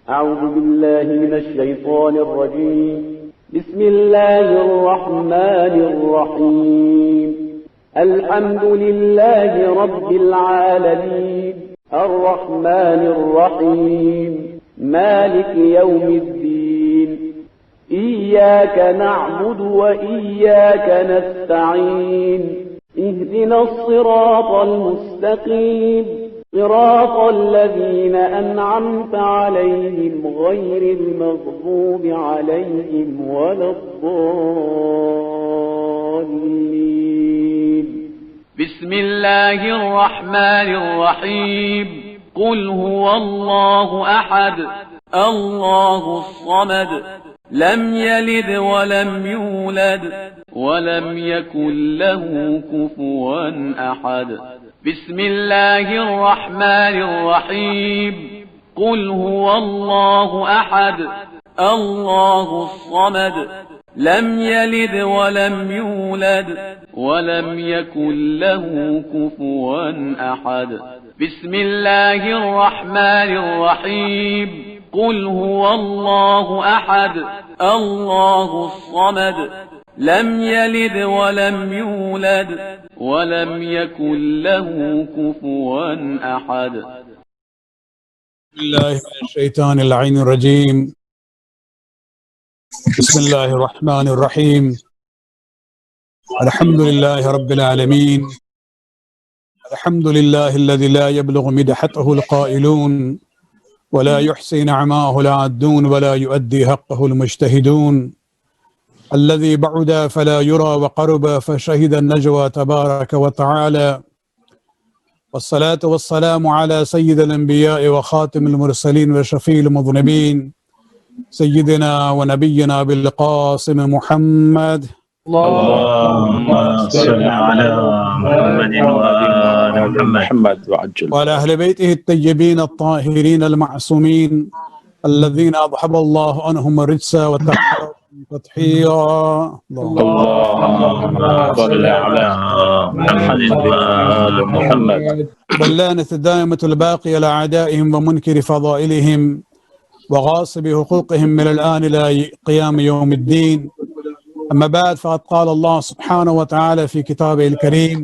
أعوذ بالله من الشيطان الرجيم. بسم الله الرحمن الرحيم. الحمد لله رب العالمين الرحمن الرحيم مالك يوم الدين. إياك نعبد وإياك نستعين. اهدنا الصراط المستقيم صراط الذين أنعمت عليهم غير المغضوب عليهم ولا الضالين. بسم الله الرحمن الرحيم. قل هو الله أحد الله الصمد لم يلد ولم يولد ولم يكن له كفوا أحد. بسم الله الرحمن الرحيم. قل هو الله أحد الله الصمد لم يلد ولم يولد ولم يكن له كفوا أحد. بسم الله الرحمن الرحيم. قل هو الله أحد الله الصمد لم يلد ولم يولد ولم يكن له كفوا أحد. بالله من الشيطان اللعين الرجيم. بسم الله الرحمن الرحيم. الحمد لله رب العالمين. الحمد لله الذي لا يبلغ مدحته القائلون ولا يحصي نعماه العادون ولا يؤدي حقه المجتهدون. الذي بعد فلا يرى وقرب فشهد النجوى تبارك وتعالى. والصلاة والسلام على سيد الأنبياء وخاتم المرسلين وشفيع المذنبين سيدنا ونبينا بالقاسم محمد. اللهم صل على محمد وآل محمد وعلى أهل بيته الطيبين الطاهرين المعصومين الذين أذهب الله عنهم الرجس وطهرهم تطهيرا. اللهم صل على محمد وآل محمد. واللعنة الدائمة الباقية لأعدائهم ومنكر فضائلهم وغاصب حقوقهم من الآن إلى قيام يوم الدين. أما بعد، فقد قال الله سبحانه وتعالى في كتابه الكريم: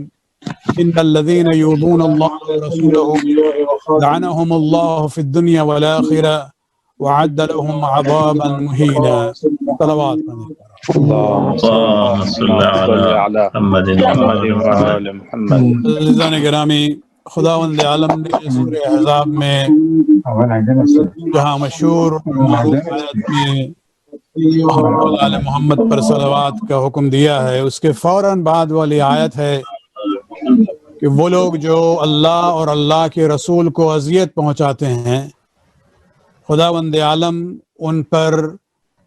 إن الذين يؤذون الله ورسوله لعنهم الله في الدنيا والآخرة وعد لهم عذابا مهينا. صلوات. اللهم صل على محمد وآل محمد. عزیزان گرامی، خداوند عالم نے سورہ احزاب میں جہاں مشہور معروف آیت میں محمد آل محمد پر صلوات کا حکم دیا ہے، اس کے فوراً بعد والی آیت ہے کہ وہ لوگ جو اللہ اور اللہ کے رسول کو اذیت پہنچاتے ہیں، خداوند عالم ان پر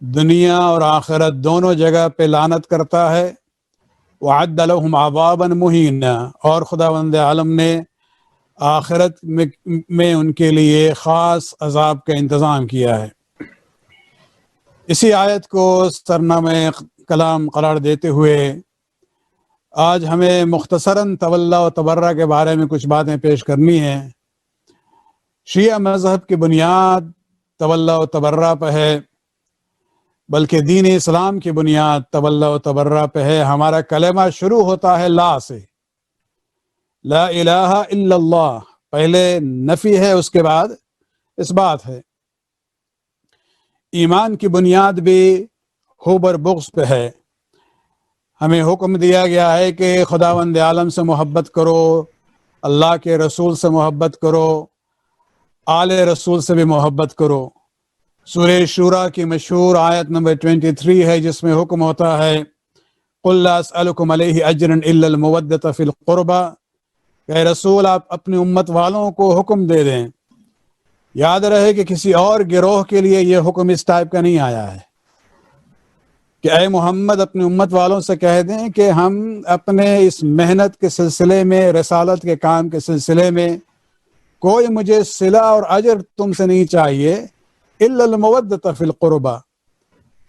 دنیا اور آخرت دونوں جگہ پہ لعنت کرتا ہے. وعد لهم عذابا مہینا، اور خداوند عالم نے آخرت میں ان کے لیے خاص عذاب کا انتظام کیا ہے. اسی آیت کو سرنامہ کلام قرار دیتے ہوئے آج ہمیں مختصراً تولا و تبرہ کے بارے میں کچھ باتیں پیش کرنی ہیں. شیعہ مذہب کی بنیاد تولا و تبرہ پہ ہے، بلکہ دین اسلام کی بنیاد تولا و تبرہ پہ ہے. ہمارا کلمہ شروع ہوتا ہے لا سے، لا الہ الا اللہ. پہلے نفی ہے، اس کے بعد اس بات ہے. ایمان کی بنیاد بھی حب اور بغض پہ ہے. ہمیں حکم دیا گیا ہے کہ خداوند عالم سے محبت کرو، اللہ کے رسول سے محبت کرو، آل رسول سے بھی محبت کرو. سورہ شورى کی مشہور آیت نمبر 23 ہے، جس میں حکم ہوتا ہے قُلْ لَا أَسْأَلُكُمْ عَلَيْهِ أَجْرًا إِلَّا الْمَوَدَّةَ فِي الْقُرْبَى. کہ رسول آپ اپنی امت والوں کو حکم دے دیں. یاد رہے کہ کسی اور گروہ کے لیے یہ حکم اس ٹائپ کا نہیں آیا ہے کہ اے محمد اپنی امت والوں سے کہہ دیں کہ ہم اپنے اس محنت کے سلسلے میں، رسالت کے کام کے سلسلے میں کوئی مجھے صلہ اور اجر تم سے نہیں چاہیے، الا المودۃ فی القربى.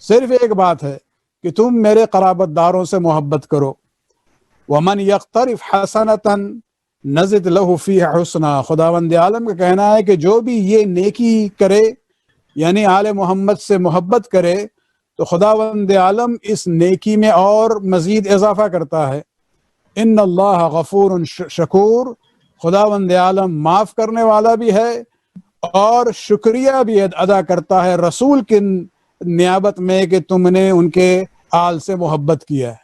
صرف ایک بات ہے کہ تم میرے قرابت داروں سے محبت کرو. ومن یقترف حسنۃ نزد لہ فیہ حسنا. خداوند عالم کا کہنا ہے کہ جو بھی یہ نیکی کرے یعنی آل محمد سے محبت کرے تو خداوند عالم اس نیکی میں اور مزید اضافہ کرتا ہے۔ ان اللہ غفور شکور، خداوند عالم معاف کرنے والا بھی ہے اور شکریہ بھی ادا کرتا ہے رسول کی نیابت میں کہ تم نے ان کے آل سے محبت کیا ہے۔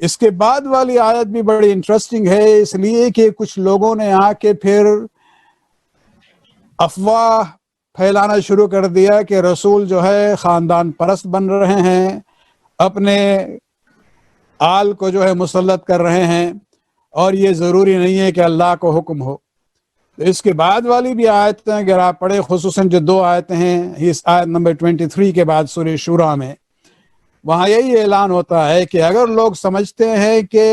اس کے بعد والی آیت بھی بڑی انٹرسٹنگ ہے، اس لیے کہ کچھ لوگوں نے آ کے پھر افواہ پھیلانا شروع کر دیا کہ رسول جو ہے خاندان پرست بن رہے ہیں، اپنے آل کو جو ہے مسلط کر رہے ہیں، اور یہ ضروری نہیں ہے کہ اللہ کو حکم ہو۔ تو اس کے بعد والی بھی آیتیں اگر آپ پڑھیں، خصوصاً جو 2 آیتیں ہیں اس آیت نمبر 23 کے بعد سورہ شورى میں، وہاں یہی اعلان ہوتا ہے کہ اگر لوگ سمجھتے ہیں کہ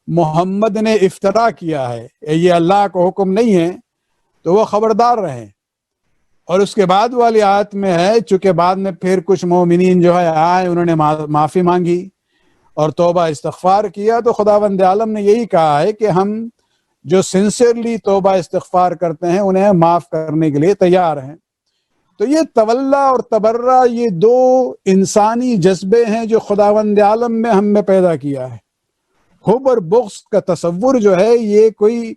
محمد نے افترا کیا ہے، یہ اللہ کو حکم نہیں ہے، تو وہ خبردار رہیں۔ اور اس کے بعد والی آیت میں ہے، چونکہ بعد میں پھر کچھ مومنین جو ہے آئے، انہوں نے معافی مانگی اور توبہ استغفار کیا، تو خداوند عالم نے یہی کہا ہے کہ ہم جو سنسیئرلی توبہ استغفار کرتے ہیں انہیں معاف کرنے کے لیے تیار ہیں۔ تو یہ تولا اور تبرہ، یہ 2 انسانی جذبے ہیں جو خداوند عالم میں ہم میں پیدا کیا ہے۔ حب اور بغض کا تصور جو ہے یہ کوئی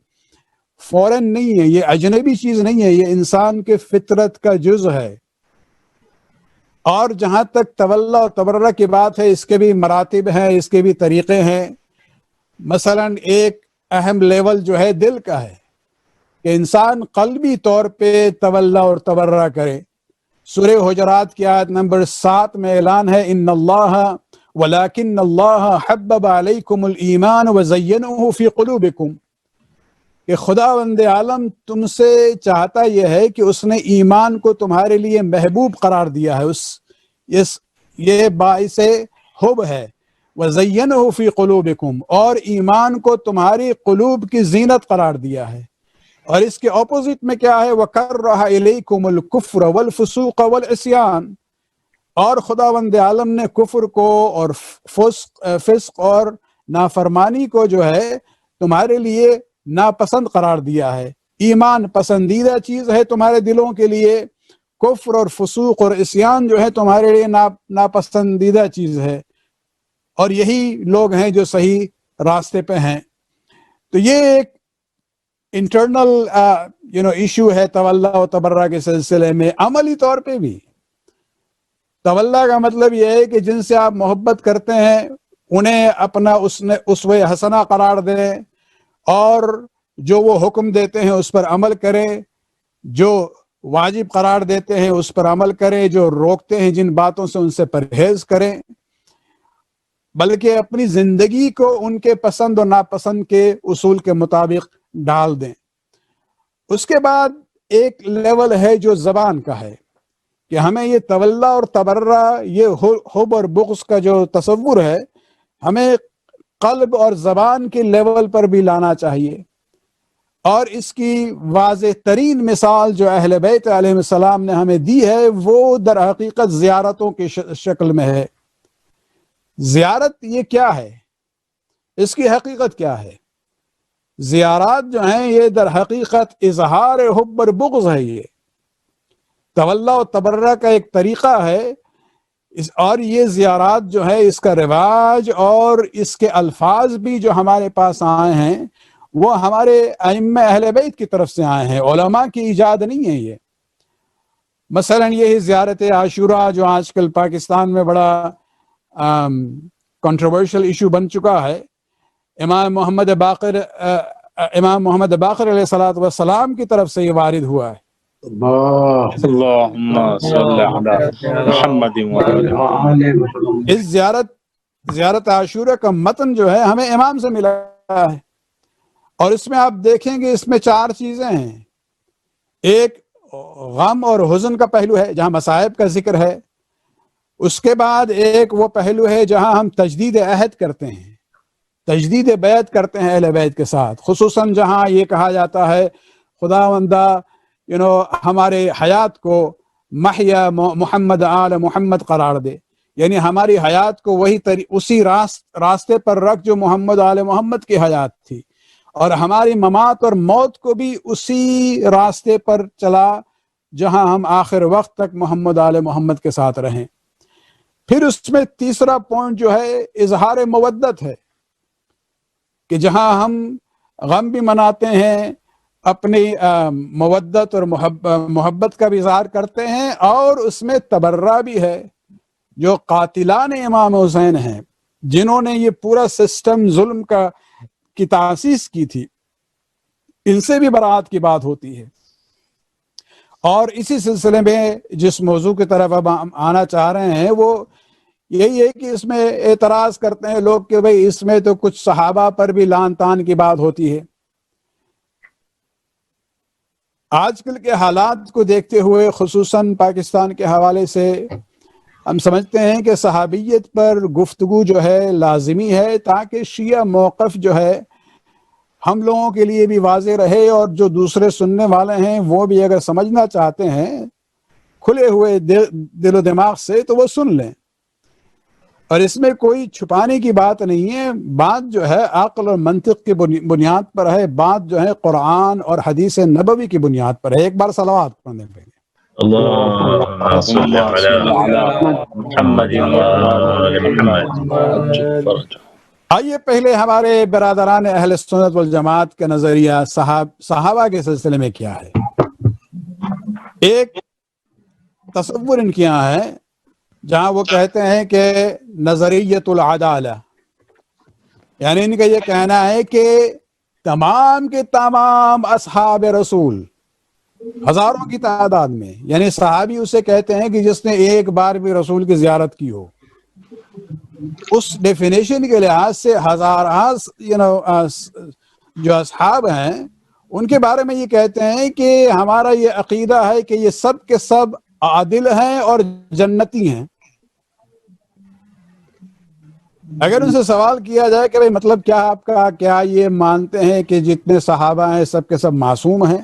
فورن نہیں ہے، یہ اجنبی چیز نہیں ہے، یہ انسان کے فطرت کا جز ہے۔ اور جہاں تک تولا اور تبرہ کی بات ہے، اس کے بھی مراتب ہیں، اس کے بھی طریقے ہیں۔ مثلا ایک اہم لیول جو ہے دل کا ہے کہ انسان قلبی طور پہ تولا اور تبرہ کرے۔ سورہ حجرات کی آیت نمبر 7 میں اعلان ہے، ان اللہ ولکن اللہ حبب علیکم الایمان وزینہ فی قلوبکم، کہ خداوند عالم تم سے چاہتا یہ ہے کہ اس نے ایمان کو تمہارے لیے محبوب قرار دیا ہے، یہ باعث حب ہے، وَزَيَّنَهُ فِي قُلُوبِكُمْ، اور ایمان کو تمہاری قلوب کی زینت قرار دیا ہے۔ اور اس کے اپوزٹ میں کیا ہے، وَكَرَّهَ إِلَيْكُمُ الْكُفْرَ وَالْفُسُوقَ وَالْعِصْيَانَ، اور خداوند عالم نے کفر کو اور فسق اور نافرمانی کو جو ہے تمہارے لیے ناپسند قرار دیا ہے۔ ایمان پسندیدہ چیز ہے تمہارے دلوں کے لیے، کفر اور فسوق اور عصیان جو ہے تمہارے لیے ناپسندیدہ چیز ہے، اور یہی لوگ ہیں جو صحیح راستے پہ ہیں۔ تو یہ ایک انٹرنل ایشو ہے تولا و تبرہ کے سلسلے میں۔ عملی طور پہ بھی تولا کا مطلب یہ ہے کہ جن سے آپ محبت کرتے ہیں انہیں اپنا اسوہ حسنہ قرار دیں، اور جو وہ حکم دیتے ہیں اس پر عمل کریں، جو واجب قرار دیتے ہیں اس پر عمل کریں، جو روکتے ہیں جن باتوں سے ان سے پرہیز کریں، بلکہ اپنی زندگی کو ان کے پسند اور ناپسند کے اصول کے مطابق ڈال دیں۔ اس کے بعد ایک لیول ہے جو زبان کا ہے، کہ ہمیں یہ تولا اور تبرہ، یہ حب اور بغض کا جو تصور ہے، ہمیں قلب اور زبان کے لیول پر بھی لانا چاہیے۔ اور اس کی واضح ترین مثال جو اہل بیت علیہ السلام نے ہمیں دی ہے، وہ در حقیقت زیارتوں کی شکل میں ہے۔ زیارت یہ کیا ہے؟ اس کی حقیقت کیا ہے؟ زیارات جو ہیں یہ در حقیقت اظہار حب اور بغض ہے۔ یہ تولا و تبرہ کا ایک طریقہ ہے، اور یہ زیارات جو ہے اس کا رواج اور اس کے الفاظ بھی جو ہمارے پاس آئے ہیں وہ ہمارے ائمہ اہل بیت کی طرف سے آئے ہیں، علماء کی ایجاد نہیں ہے یہ۔ مثلا یہ زیارت عاشوراء جو آج کل پاکستان میں بڑا کنٹروورشل ایشو بن چکا ہے، امام محمد باقر علیہ السلام کی طرف سے یہ وارد ہوا ہے۔ اللہم صلی علی محمد وآلہ۔ اس زیارت عاشوراء کا متن جو ہے ہمیں امام سے ملا ہے، اور اس میں آپ دیکھیں گے اس میں 4 چیزیں ہیں۔ ایک غم اور حزن کا پہلو ہے جہاں مصائب کا ذکر ہے، اس کے بعد ایک وہ پہلو ہے جہاں ہم تجدید عہد کرتے ہیں، تجدید بیعت کرتے ہیں اہل بیت کے ساتھ، خصوصاً جہاں یہ کہا جاتا ہے خداوندہ ہمارے حیات کو محیا محمد آل محمد قرار دے، یعنی ہماری حیات کو اسی راستے پر رکھ جو محمد آل محمد کی حیات تھی، اور ہماری ممات اور موت کو بھی اسی راستے پر چلا جہاں ہم آخر وقت تک محمد آل محمد کے ساتھ رہیں۔ پھر اس میں تیسرا پوائنٹ جو ہے اظہار مودت ہے، کہ جہاں ہم غم بھی مناتے ہیں، اپنی مودت اور محبت کا بھی اظہار کرتے ہیں، اور اس میں تبرہ بھی ہے۔ جو قاتلان امام حسین ہیں، جنہوں نے یہ پورا سسٹم ظلم کی تاسیس کی تھی، ان سے بھی برات کی بات ہوتی ہے۔ اور اسی سلسلے میں جس موضوع کی طرف اب ہم آنا چاہ رہے ہیں وہ یہی ہے کہ اس میں اعتراض کرتے ہیں لوگ کہ بھئی اس میں تو کچھ صحابہ پر بھی لعن طعن کی بات ہوتی ہے۔ آج کل کے حالات کو دیکھتے ہوئے، خصوصاً پاکستان کے حوالے سے، ہم سمجھتے ہیں کہ صحابیت پر گفتگو جو ہے لازمی ہے، تاکہ شیعہ موقف جو ہے ہم لوگوں کے لیے بھی واضح رہے، اور جو دوسرے سننے والے ہیں وہ بھی اگر سمجھنا چاہتے ہیں کھلے ہوئے دل و دماغ سے تو وہ سن لیں۔ اور اس میں کوئی چھپانے کی بات نہیں ہے، بات جو ہے عقل اور منطق کی بنیاد پر ہے، بات جو ہے قرآن اور حدیث نبوی کی بنیاد پر ہے۔ ایک بار صلوات پڑھنے پہلے۔ اللهم صل على محمد وآل محمد۔ آئیے پہلے ہمارے برادران اہل سنت والجماعت کا نظریہ صحابہ کے سلسلے میں کیا ہے۔ ایک تصور ان کے یہاں ہے جہاں وہ کہتے ہیں کہ نظریت العدالہ، یعنی ان کا یہ کہنا ہے کہ تمام کے تمام اصحاب رسول، ہزاروں کی تعداد میں، یعنی صحابی اسے کہتے ہیں کہ جس نے ایک بار بھی رسول کی زیارت کی ہو، اس ڈیفینیشن کے لحاظ سے ہزارہ جو اصحاب ہیں ان کے بارے میں یہ کہتے ہیں کہ ہمارا یہ عقیدہ ہے کہ یہ سب کے سب عادل ہیں اور جنتی ہیں۔ اگر ان سے سوال کیا جائے کہ بھئی مطلب کیا آپ کا، کیا یہ مانتے ہیں کہ جتنے صحابہ ہیں سب کے سب معصوم ہیں؟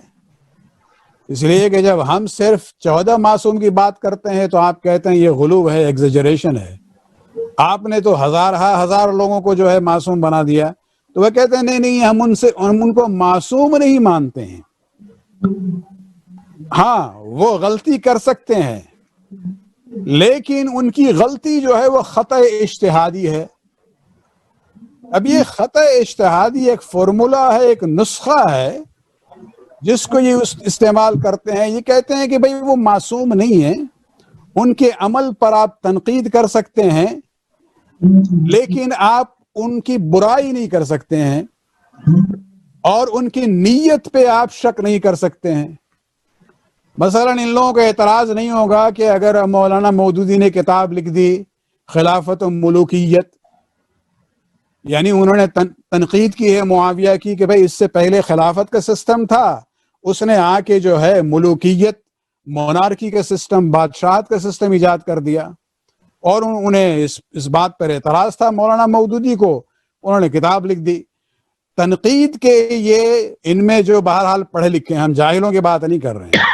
اس لیے کہ جب ہم صرف 14 معصوم کی بات کرتے ہیں تو آپ کہتے ہیں یہ غلو ہے، ایگزیجریشن ہے، آپ نے تو ہزار لوگوں کو جو ہے معصوم بنا دیا۔ تو وہ کہتے ہیں نہیں ہم ان کو معصوم نہیں مانتے ہیں، ہاں وہ غلطی کر سکتے ہیں، لیکن ان کی غلطی جو ہے وہ خطأ اجتہادی ہے۔ اب یہ خطأ اجتہادی ایک فارمولا ہے، ایک نسخہ ہے جس کو یہ استعمال کرتے ہیں۔ یہ کہتے ہیں کہ بھئی وہ معصوم نہیں ہیں، ان کے عمل پر آپ تنقید کر سکتے ہیں لیکن آپ ان کی برائی نہیں کر سکتے ہیں، اور ان کی نیت پہ آپ شک نہیں کر سکتے ہیں۔ مثلا ان لوگوں کا اعتراض نہیں ہوگا کہ اگر مولانا مودودی نے کتاب لکھ دی خلافت و ملوکیت، یعنی انہوں نے تنقید کی ہے معاویہ کی کہ بھئی اس سے پہلے خلافت کا سسٹم تھا، اس نے آ کے جو ہے ملوکیت، مونارکی کا سسٹم، بادشاہت کا سسٹم ایجاد کر دیا، اور انہیں اس بات پر اعتراض تھا مولانا مودودی کو، انہوں نے کتاب لکھ دی۔ تنقید کے یہ ان میں جو بہرحال پڑھے لکھے ہیں، ہم جاہلوں کی بات نہیں کر رہے ہیں،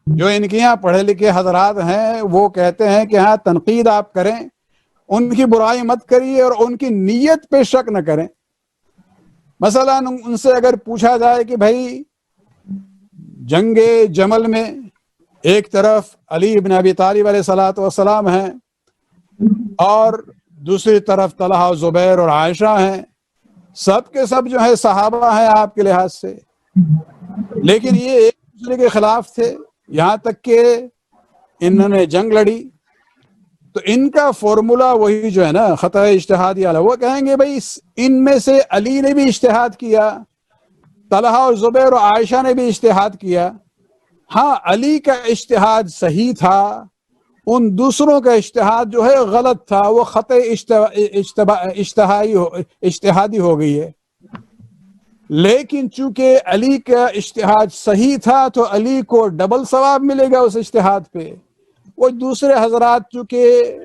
جو ان کے یہاں پڑھے لکھے حضرات ہیں وہ کہتے ہیں کہ ہاں تنقید آپ کریں، ان کی برائی مت کریے اور ان کی نیت پہ شک نہ کریں۔ مثلا ان سے اگر پوچھا جائے کہ بھائی جنگ جمل میں ایک طرف علی بن ابی طالب علیہ السلام ہیں اور دوسری طرف طلحہ زبیر اور عائشہ ہیں، سب کے سب جو ہے صحابہ ہیں آپ کے لحاظ سے، لیکن یہ ایک دوسرے کے خلاف تھے، یہاں تک کہ انہوں نے جنگ لڑی۔ تو ان کا فارمولا وہی جو ہے نا خطأ اجتہادی والا، وہ کہیں گے بھائی ان میں سے علی نے بھی اجتہاد کیا، طلحہ اور زبیر اور عائشہ نے بھی اجتہاد کیا، ہاں علی کا اجتہاد صحیح تھا، ان دوسروں کا اجتہاد جو ہے غلط تھا، وہ خطأ اجتہادی ہو گئی ہے۔ لیکن چونکہ علی کا اجتہاد صحیح تھا تو علی کو ڈبل ثواب ملے گا اس اجتہاد پہ، وہ دوسرے حضرات چونکہ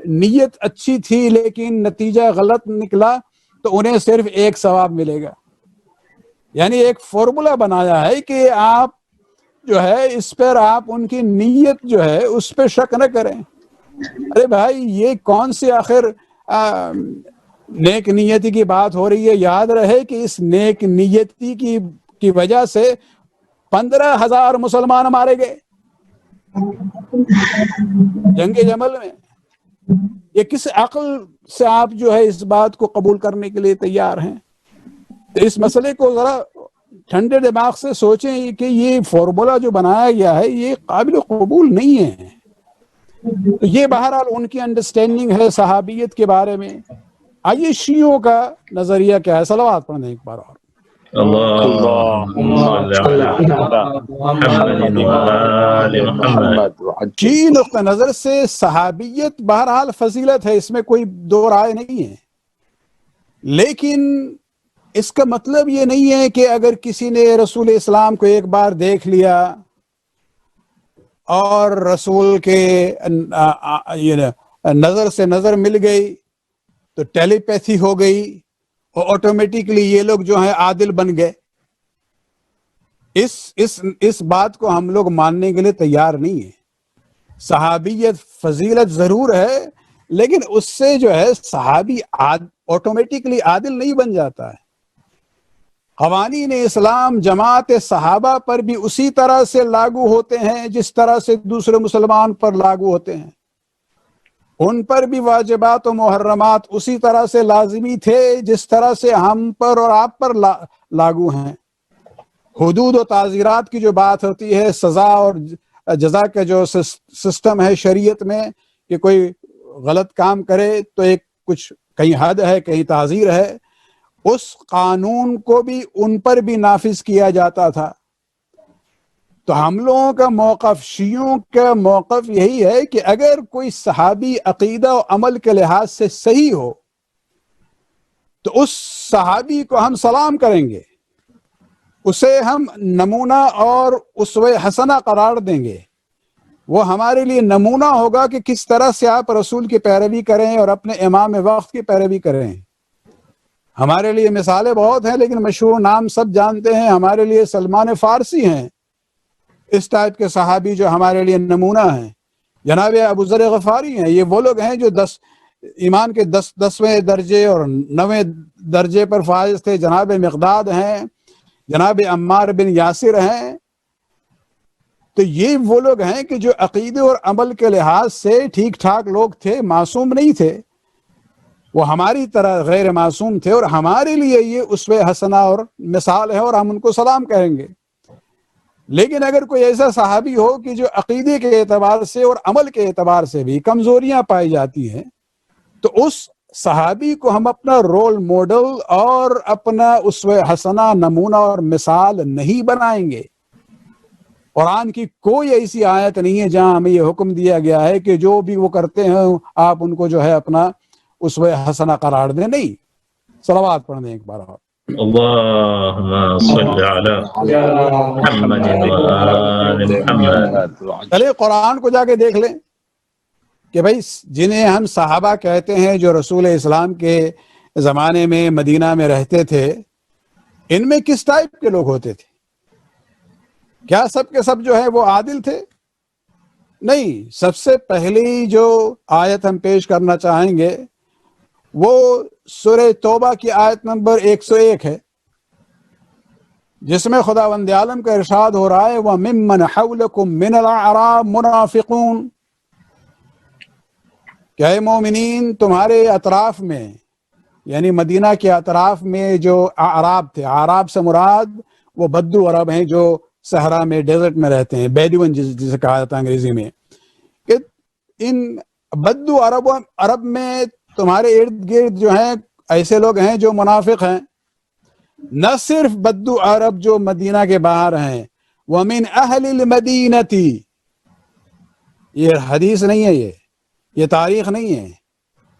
نیت اچھی تھی لیکن نتیجہ غلط نکلا تو انہیں صرف ایک ثواب ملے گا۔ یعنی ایک فارمولا بنایا ہے کہ آپ جو ہے اس پر آپ ان کی نیت جو ہے اس پہ شک نہ کریں۔ ارے بھائی یہ کون سی آخر نیک نیتی کی بات ہو رہی ہے؟ یاد رہے کہ اس نیک نیتی کی وجہ سے 15,000 مسلمان مارے گئے، جنگ جمل میں؟ یہ کس عقل سے آپ جو ہے اس بات کو قبول کرنے کے لیے تیار ہیں؟ تو اس مسئلے کو ذرا ٹھنڈے دماغ سے سوچیں کہ یہ فارمولا جو بنایا گیا ہے یہ قابل قبول نہیں ہے. تو یہ بہرحال ان کی انڈرسٹینڈنگ ہے صحابیت کے بارے میں. آئیے شیعوں کا نظریہ کیا ہے؟ صلوات پڑھنے ایک بار اور. اللهم صل على محمد وآل محمد. شیعی نقطہ نظر سے صحابیت بہرحال فضیلت ہے، اس میں کوئی دو رائے نہیں ہے، لیکن اس کا مطلب یہ نہیں ہے کہ اگر کسی نے رسول اسلام کو ایک بار دیکھ لیا اور رسول کے نظر سے نظر مل گئی تو ٹیلی پیتھی ہو گئی اور آٹومیٹکلی یہ لوگ جو ہیں عادل بن گئے. اس بات کو ہم لوگ ماننے کے لیے تیار نہیں ہیں. صحابیت فضیلت ضرور ہے، لیکن اس سے جو ہے صحابی آٹومیٹکلی عادل نہیں بن جاتا ہے. قوانین اسلام جماعت صحابہ پر بھی اسی طرح سے لاگو ہوتے ہیں جس طرح سے دوسرے مسلمان پر لاگو ہوتے ہیں. ان پر بھی واجبات و محرمات اسی طرح سے لازمی تھے جس طرح سے ہم پر اور آپ پر لاگو ہیں. حدود و تعزیرات کی جو بات ہوتی ہے، سزا اور جزا کا جو سسٹم ہے شریعت میں کہ کوئی غلط کام کرے تو ایک کچھ کہیں حد ہے کہیں تعزیر ہے، اس قانون کو بھی ان پر بھی نافذ کیا جاتا تھا. تو ہم لوگوں کا موقف، شیعوں کا موقف یہی ہے کہ اگر کوئی صحابی عقیدہ و عمل کے لحاظ سے صحیح ہو تو اس صحابی کو ہم سلام کریں گے، اسے ہم نمونہ اور اسوہ حسنہ قرار دیں گے. وہ ہمارے لیے نمونہ ہوگا کہ کس طرح سے آپ رسول کی پیروی کریں اور اپنے امام وقت کی پیروی کریں. ہمارے لیے مثالیں بہت ہیں، لیکن مشہور نام سب جانتے ہیں. ہمارے لیے سلمان فارسی ہیں، اس ٹائپ کے صحابی جو ہمارے لیے نمونہ ہیں. جناب ابو ذر غفاری ہیں، یہ وہ لوگ ہیں جو ایمان کے 10ویں درجے اور 9ویں درجے پر فائز تھے. جناب مقداد ہیں، جناب عمار بن یاسر ہیں. تو یہ وہ لوگ ہیں کہ جو عقیدے اور عمل کے لحاظ سے ٹھیک ٹھاک لوگ تھے، معصوم نہیں تھے. وہ ہماری طرح غیر معصوم تھے اور ہمارے لیے یہ اسوہ حسنہ اور مثال ہے اور ہم ان کو سلام کہیں گے. لیکن اگر کوئی ایسا صحابی ہو کہ جو عقیدے کے اعتبار سے اور عمل کے اعتبار سے بھی کمزوریاں پائی جاتی ہیں تو اس صحابی کو ہم اپنا رول ماڈل اور اپنا اسوہ حسنہ، نمونہ اور مثال نہیں بنائیں گے. قرآن کی کوئی ایسی آیت نہیں ہے جہاں ہمیں یہ حکم دیا گیا ہے کہ جو بھی وہ کرتے ہیں آپ ان کو جو ہے اپنا اسوہ حسنہ قرار دیں. نہیں. صلوات پڑھنے ایک بار اور. اللهم صل على محمد وآل محمد. چلے قرآن کو جا کے دیکھ لیں کہ بھائی جنہیں ہم صحابہ کہتے ہیں جو رسول اسلام کے زمانے میں مدینہ میں رہتے تھے، ان میں کس ٹائپ کے لوگ ہوتے تھے؟ کیا سب کے سب جو ہے وہ عادل تھے؟ نہیں. سب سے پہلی جو آیت ہم پیش کرنا چاہیں گے وہ سورہ توبہ کی آیت نمبر 101 ہے، جس میں خداوند عالم کا ارشاد ہو رہا ہے وَمِمَّنْ حَوْلَكُمْ مِنَ الْأَعْرَابِ مُنَافِقُونَ، کہ اے مومنین تمہارے اطراف میں، یعنی مدینہ کے اطراف میں جو اعراب تھے، اعراب سے مراد وہ بدو عرب ہیں جو صحرا میں ڈیزرٹ میں رہتے ہیں، بیڈوین جسے کہا جاتا ہے انگریزی میں، کہ ان بدو عرب میں تمہارے ارد گرد جو ہیں ایسے لوگ ہیں جو منافق ہیں. نہ صرف بدو عرب جو مدینہ کے باہر ہیں، وَمِنْ أَهْلِ الْمَدِينَةِ، یہ حدیث نہیں ہے، یہ تاریخ نہیں ہے،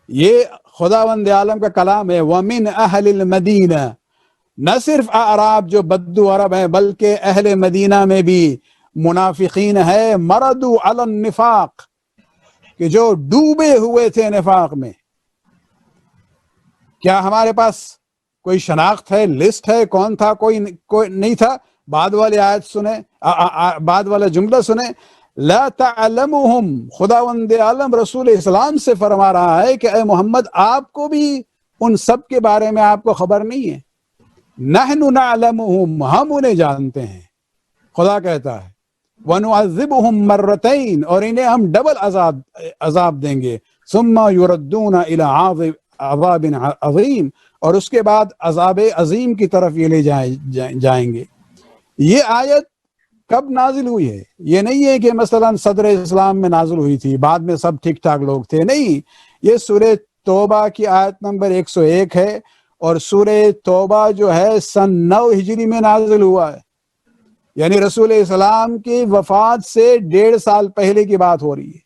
یہ خداوند عالم کا کلام ہے. وَمِنْ أَهْلِ الْمَدِينَةِ، نہ صرف اعراب جو بدو عرب ہیں بلکہ اہل مدینہ میں بھی منافقین ہے. مردو علی النفاق، کہ جو ڈوبے ہوئے تھے نفاق میں. کیا ہمارے پاس کوئی شناخت ہے، لسٹ ہے کون تھا؟ کوئی نہیں تھا. بعد والی آیت سنیں، بعد والا جملہ سنیں، لا تعلمهم، خداوند عالم رسول اسلام سے فرما رہا ہے کہ اے محمد آپ کو بھی ان سب کے بارے میں آپ کو خبر نہیں ہے. نحن نعلمهم، ہم انہیں جانتے ہیں. خدا کہتا ہے وَنُعَذِّبُهُمْ مَرَّتَيْن، اور انہیں ہم ڈبل عذاب دیں گے، ثُمَّ يُرَدُّونَ إِلَىٰ عَذَابٍ عَظِيمٍ، اور اس کے بعد عذاب عظیم کی طرف یہ لے جائیں گے۔ یہ آیت کب نازل ہوئی ہے؟ یہ نہیں ہے کہ مثلا صدر اسلام میں نازل ہوئی تھی، بعد میں سب ٹھیک ٹھاک لوگ تھے، نہیں، یہ سورہ توبہ کی آیت نمبر 101 ہے، اور سورہ توبہ جو ہے سن 9 ہجری میں نازل ہوا ہے، یعنی رسول اسلام کی وفات سے 1.5 سال پہلے کی بات ہو رہی ہے،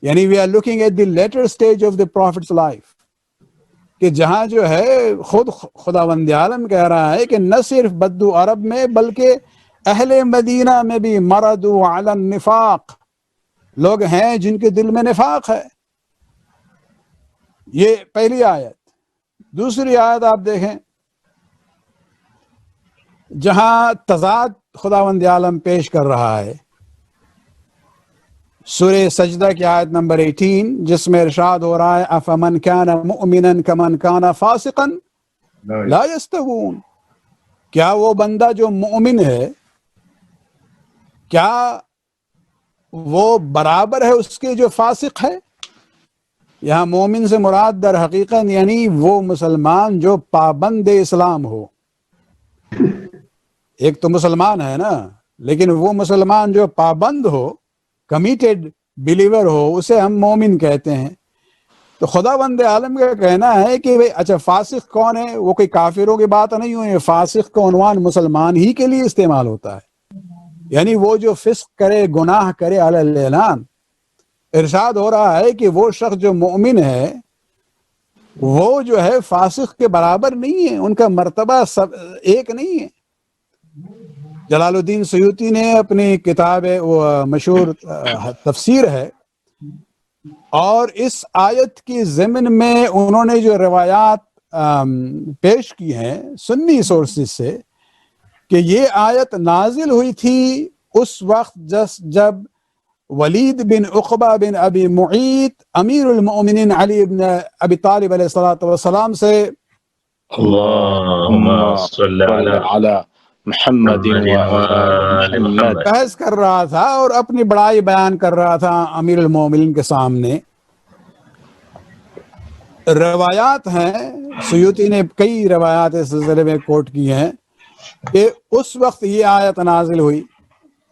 یعنی we are looking at the latter stage of the prophet's life, کہ جہاں جو ہے خود خداوند عالم کہہ رہا ہے کہ نہ صرف بدو عرب میں بلکہ اہل مدینہ میں بھی مردوا علی النفاق، لوگ ہیں جن کے دل میں نفاق ہے۔ یہ پہلی آیت۔ دوسری آیت آپ دیکھیں جہاں تضاد خداوند عالم پیش کر رہا ہے، سورہ سجدہ کی آیت نمبر 18، جس میں ارشاد ہو رہا ہے افمن کان مؤمنا کمن کان فاسقا لا یستوون، کیا وہ بندہ جو مومن ہے کیا وہ برابر ہے اس کے جو فاسق ہے؟ یہاں مومن سے مراد در حقیقت یعنی وہ مسلمان جو پابند اسلام ہو۔ ایک تو مسلمان ہے نا، لیکن وہ مسلمان جو پابند ہو، کمیٹڈ بلیور ہو، اسے ہم مومن کہتے ہیں۔ تو خداوند عالم کا کہنا ہے کہ اچھا فاسق کون ہے؟ وہ کوئی کافروں کی بات نہیں ہوئی، فاسق کا عنوان مسلمان ہی کے لیے استعمال ہوتا ہے، یعنی وہ جو فسق کرے، گناہ کرے علی الاعلان۔ ارشاد ہو رہا ہے کہ وہ شخص جو مومن ہے وہ جو ہے فاسق کے برابر نہیں ہے، ان کا مرتبہ سب ایک نہیں ہے۔ جلال الدین سیوطی نے اپنی کتاب مشہور تفسیر ہے، اور اس آیت کی ضمن میں انہوں نے جو روایات پیش کی ہیں سنی سورسز سے، کہ یہ آیت نازل ہوئی تھی اس وقت جب ولید بن عقبہ بن ابی معیط امیر المؤمنین علی بن ابی طالب علیہ السلام سے اللہم صل علی محمد محمد بحث کر رہا تھا اور اپنی بڑائی بیان کر رہا تھا امیر المؤمنین کے سامنے۔ روایات ہیں، سیوطی نے کئی روایات اس سلسلے میں کوٹ کی ہیں کہ اس وقت یہ آیت نازل ہوئی،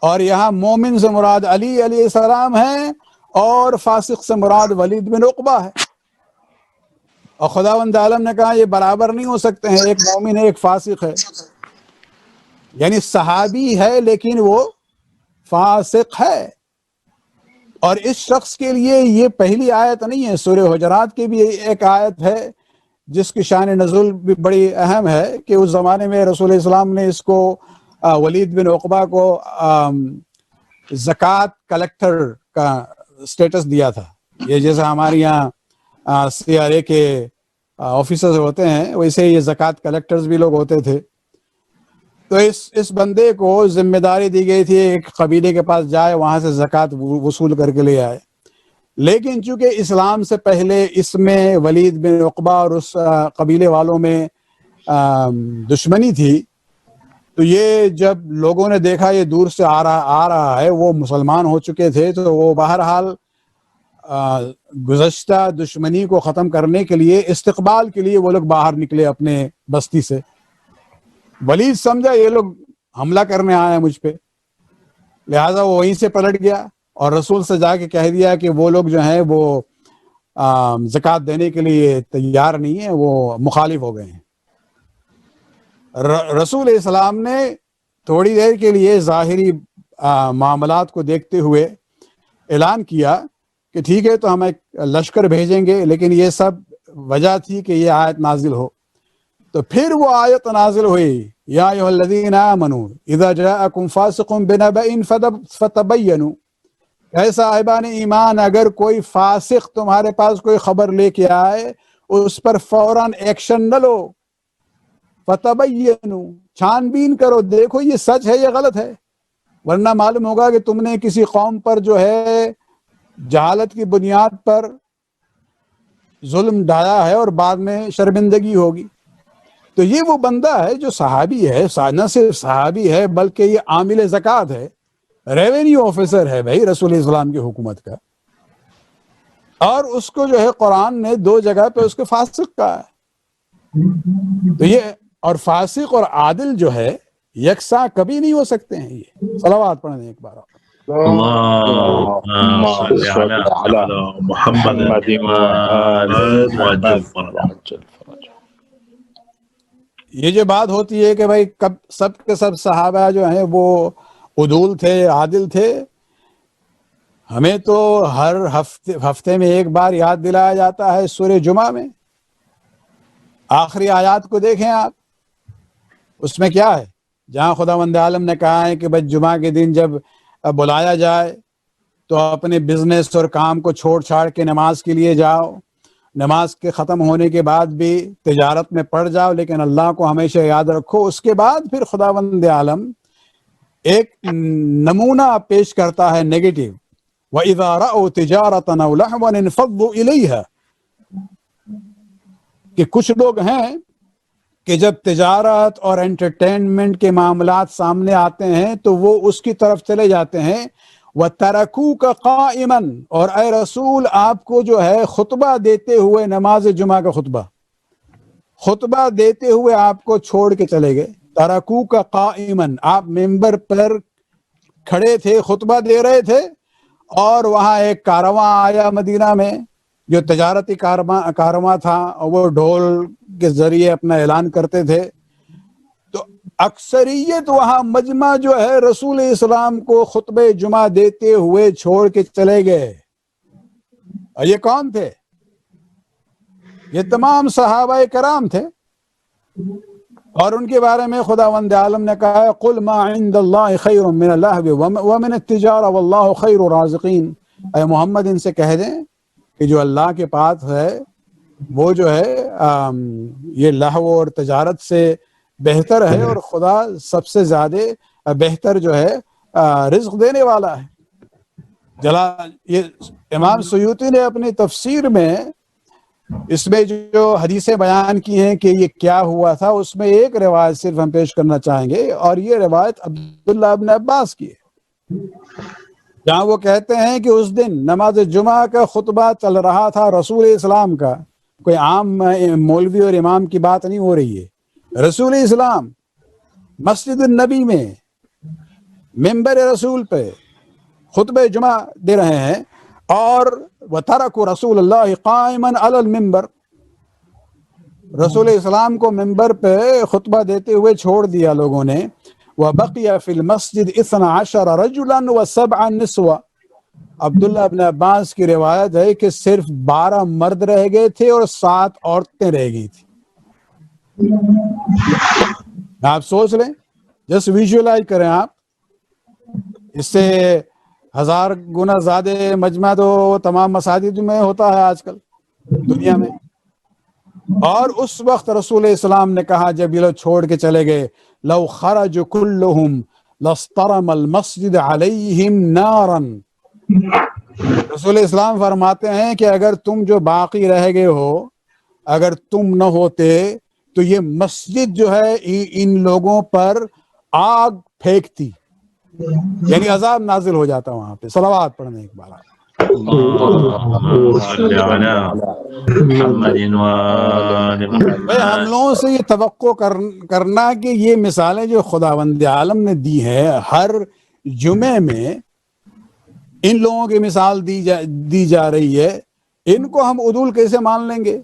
اور یہاں مومن سے مراد علی علیہ السلام ہے اور فاسق سے مراد ولید بن عقبہ ہے، اور خداوند عالم نے کہا یہ برابر نہیں ہو سکتے ہیں، ایک مومن ہے ایک فاسق ہے، یعنی صحابی ہے لیکن وہ فاسق ہے۔ اور اس شخص کے لیے یہ پہلی آیت نہیں ہے، سورہ حجرات کی بھی ایک آیت ہے جس کی شان نزول بھی بڑی اہم ہے، کہ اس زمانے میں رسول اسلام نے اس کو ولید بن عقبہ کو زکوٰۃ کلیکٹر کا سٹیٹس دیا تھا۔ یہ جیسے ہمارے یہاں CRA کے آفیسرز ہوتے ہیں، ویسے یہ زکوٰۃ کلیکٹرز بھی لوگ ہوتے تھے۔ تو اس بندے کو ذمہ داری دی گئی تھی ایک قبیلے کے پاس جائے، وہاں سے زکوٰۃ وصول کر کے لے آئے، لیکن چونکہ اسلام سے پہلے اس میں ولید بن عقبہ اور اس قبیلے والوں میں دشمنی تھی، تو یہ جب لوگوں نے دیکھا یہ دور سے آ رہا ہے، وہ مسلمان ہو چکے تھے، تو وہ بہرحال گزشتہ دشمنی کو ختم کرنے کے لیے استقبال کے لیے وہ لوگ باہر نکلے اپنے بستی سے۔ ولید سمجھا یہ لوگ حملہ کرنے آئے ہیں مجھ پہ، لہٰذا وہ وہیں سے پلٹ گیا اور رسول سے جا کے کہہ دیا کہ وہ لوگ جو ہیں وہ زکوٰۃ دینے کے لیے تیار نہیں ہیں، وہ مخالف ہو گئے ہیں۔ رسول اسلام نے تھوڑی دیر کے لیے ظاہری معاملات کو دیکھتے ہوئے اعلان کیا کہ ٹھیک ہے تو ہم ایک لشکر بھیجیں گے، لیکن یہ سب وجہ تھی کہ یہ آیت نازل ہو۔ تو پھر وہ آیت نازل ہوئی، یا ایھا الذین آمنوا اذا جاءکم فاسق بنبأ فتبینوا، اے صاحبان ایمان اگر کوئی فاسق تمہارے پاس کوئی خبر لے کے آئے اس پر فوراً ایکشن نہ لو، فتبینوا، چھان بین کرو، دیکھو یہ سچ ہے یا غلط ہے، ورنہ معلوم ہوگا کہ تم نے کسی قوم پر جو ہے جہالت کی بنیاد پر ظلم ڈالا ہے اور بعد میں شرمندگی ہوگی۔ تو یہ وہ بندہ ہے جو صحابی ہے، نہ صرف صحابی ہے بلکہ یہ عامل زکوٰۃ ہے، ریونیو آفیسر ہے بھائی رسول اسلام کی حکومت کا، اور اس کو جو ہے قرآن نے 2 جگہ پہ اس کو فاسق کہا ہے. تو یہ اور فاسق اور عادل جو ہے یکساں کبھی نہیں ہو سکتے ہیں. یہ صلوات پڑھیں ایک بار. اللهم صل على محمد وآل محمد وعجل فرجهم. یہ جو بات ہوتی ہے کہ بھائی کب سب کے سب صحابہ جو ہیں وہ عدول تھے، عادل تھے، ہمیں تو ہر ہفتے میں ایک بار یاد دلایا جاتا ہے سورہ جمعہ میں. آخری آیات کو دیکھیں آپ، اس میں کیا ہے؟ جہاں خداوند عالم نے کہا ہے کہ بھائی جمعہ کے دن جب بلایا جائے تو اپنے بزنس اور کام کو چھوڑ چھاڑ کے نماز کے لیے جاؤ، نماز کے ختم ہونے کے بعد بھی تجارت میں پڑ جاؤ، لیکن اللہ کو ہمیشہ یاد رکھو. اس کے بعد پھر خداوند عالم ایک نمونہ پیش کرتا ہے نیگیٹو، وَإِذَا رَأَوْا تِجَارَةً أَوْ لَهْوًا انفضوا إِلَيْهَا، کہ کچھ لوگ ہیں کہ جب تجارت اور انٹرٹینمنٹ کے معاملات سامنے آتے ہیں تو وہ اس کی طرف چلے جاتے ہیں. وَتَرَكُوكَ قَائِمًا، اور اے رسول آپ کو جو ہے خطبہ دیتے ہوئے، نماز جمعہ کا خطبہ دیتے ہوئے آپ کو چھوڑ کے چلے گئے. تَرَكُوكَ قَائِمًا، آپ ممبر پر کھڑے تھے، خطبہ دے رہے تھے، اور وہاں ایک کارواں آیا مدینہ میں جو تجارتی کارواں تھا، اور وہ ڈھول کے ذریعے اپنا اعلان کرتے تھے. تو اکثریت وہاں مجمع جو ہے رسول اسلام کو خطبہ جمعہ دیتے ہوئے چھوڑ کے چلے گئے. اور یہ کون تھے؟ یہ تمام صحابہ کرام تھے. اور ان کے بارے میں خداوند عالم نے کہا ہے قُلْ مَا عِنْدَ اللَّهِ خَيْرٌ مِّنَ اللَّهْوِ وَمِنَ التِّجَارَةِ وَاللَّهُ خَيْرُ الرَّازِقِينَ. اے محمد ان سے کہہ دیں کہ جو اللہ کے پاس ہے وہ جو ہے یہ لہو اور تجارت سے بہتر ہے، اور خدا سب سے زیادہ بہتر جو ہے رزق دینے والا ہے. یہ امام سیوطی نے اپنی تفسیر میں اس میں جو حدیثیں بیان کی ہیں کہ یہ کیا ہوا تھا، اس میں ایک روایت صرف ہم پیش کرنا چاہیں گے، اور یہ روایت عبداللہ ابن عباس کی ہے، جہاں وہ کہتے ہیں کہ اس دن نماز جمعہ کا خطبہ چل رہا تھا رسول اسلام کا. کوئی عام مولوی اور امام کی بات نہیں ہو رہی ہے. رسول اسلام مسجد النبی میں ممبر رسول پہ خطبہ جمعہ دے رہے ہیں، اور وَتَرَكُوا رَسُولَ اللَّهِ قَائِمًا عَلَى الْمِنبَرِ، رسول اسلام کو ممبر پہ خطبہ دیتے ہوئے چھوڑ دیا لوگوں نے. وَبَقِيَ فِي الْمَسْجِدِ 12 رَجُلًا و7 نِسْوَةً. عبداللہ ابن عباس کی روایت ہے کہ صرف 12 مرد رہ گئے تھے اور 7 عورتیں رہ گئی تھی. آپ سوچ لیں، جس ویژولائز کریں آپ، اس سے 1000 گنا زیادہ مجمع تو تمام مساجد میں ہوتا ہے آج کل دنیا میں. اور اس وقت رسول اسلام نے کہا جب یہ لوگ چھوڑ کے چلے گئے لو خرج كلهم لاصطرم المسجد عليهم نارا. رسول اسلام فرماتے ہیں کہ اگر تم جو باقی رہ گئے ہو، اگر تم نہ ہوتے تو یہ مسجد جو ہے ان لوگوں پر آگ پھینکتی، یعنی عذاب نازل ہو جاتا وہاں پہ. صلوات پڑھنے ایک بار. اللهم صل على محمد وآل محمد. بھئی ہم لوگوں سے یہ توقع کرنا کہ یہ مثالیں جو خداوند عالم نے دی ہیں ہر جمعے میں ان لوگوں کی مثال دی جا رہی ہے، ان کو ہم عدول کیسے مان لیں گے؟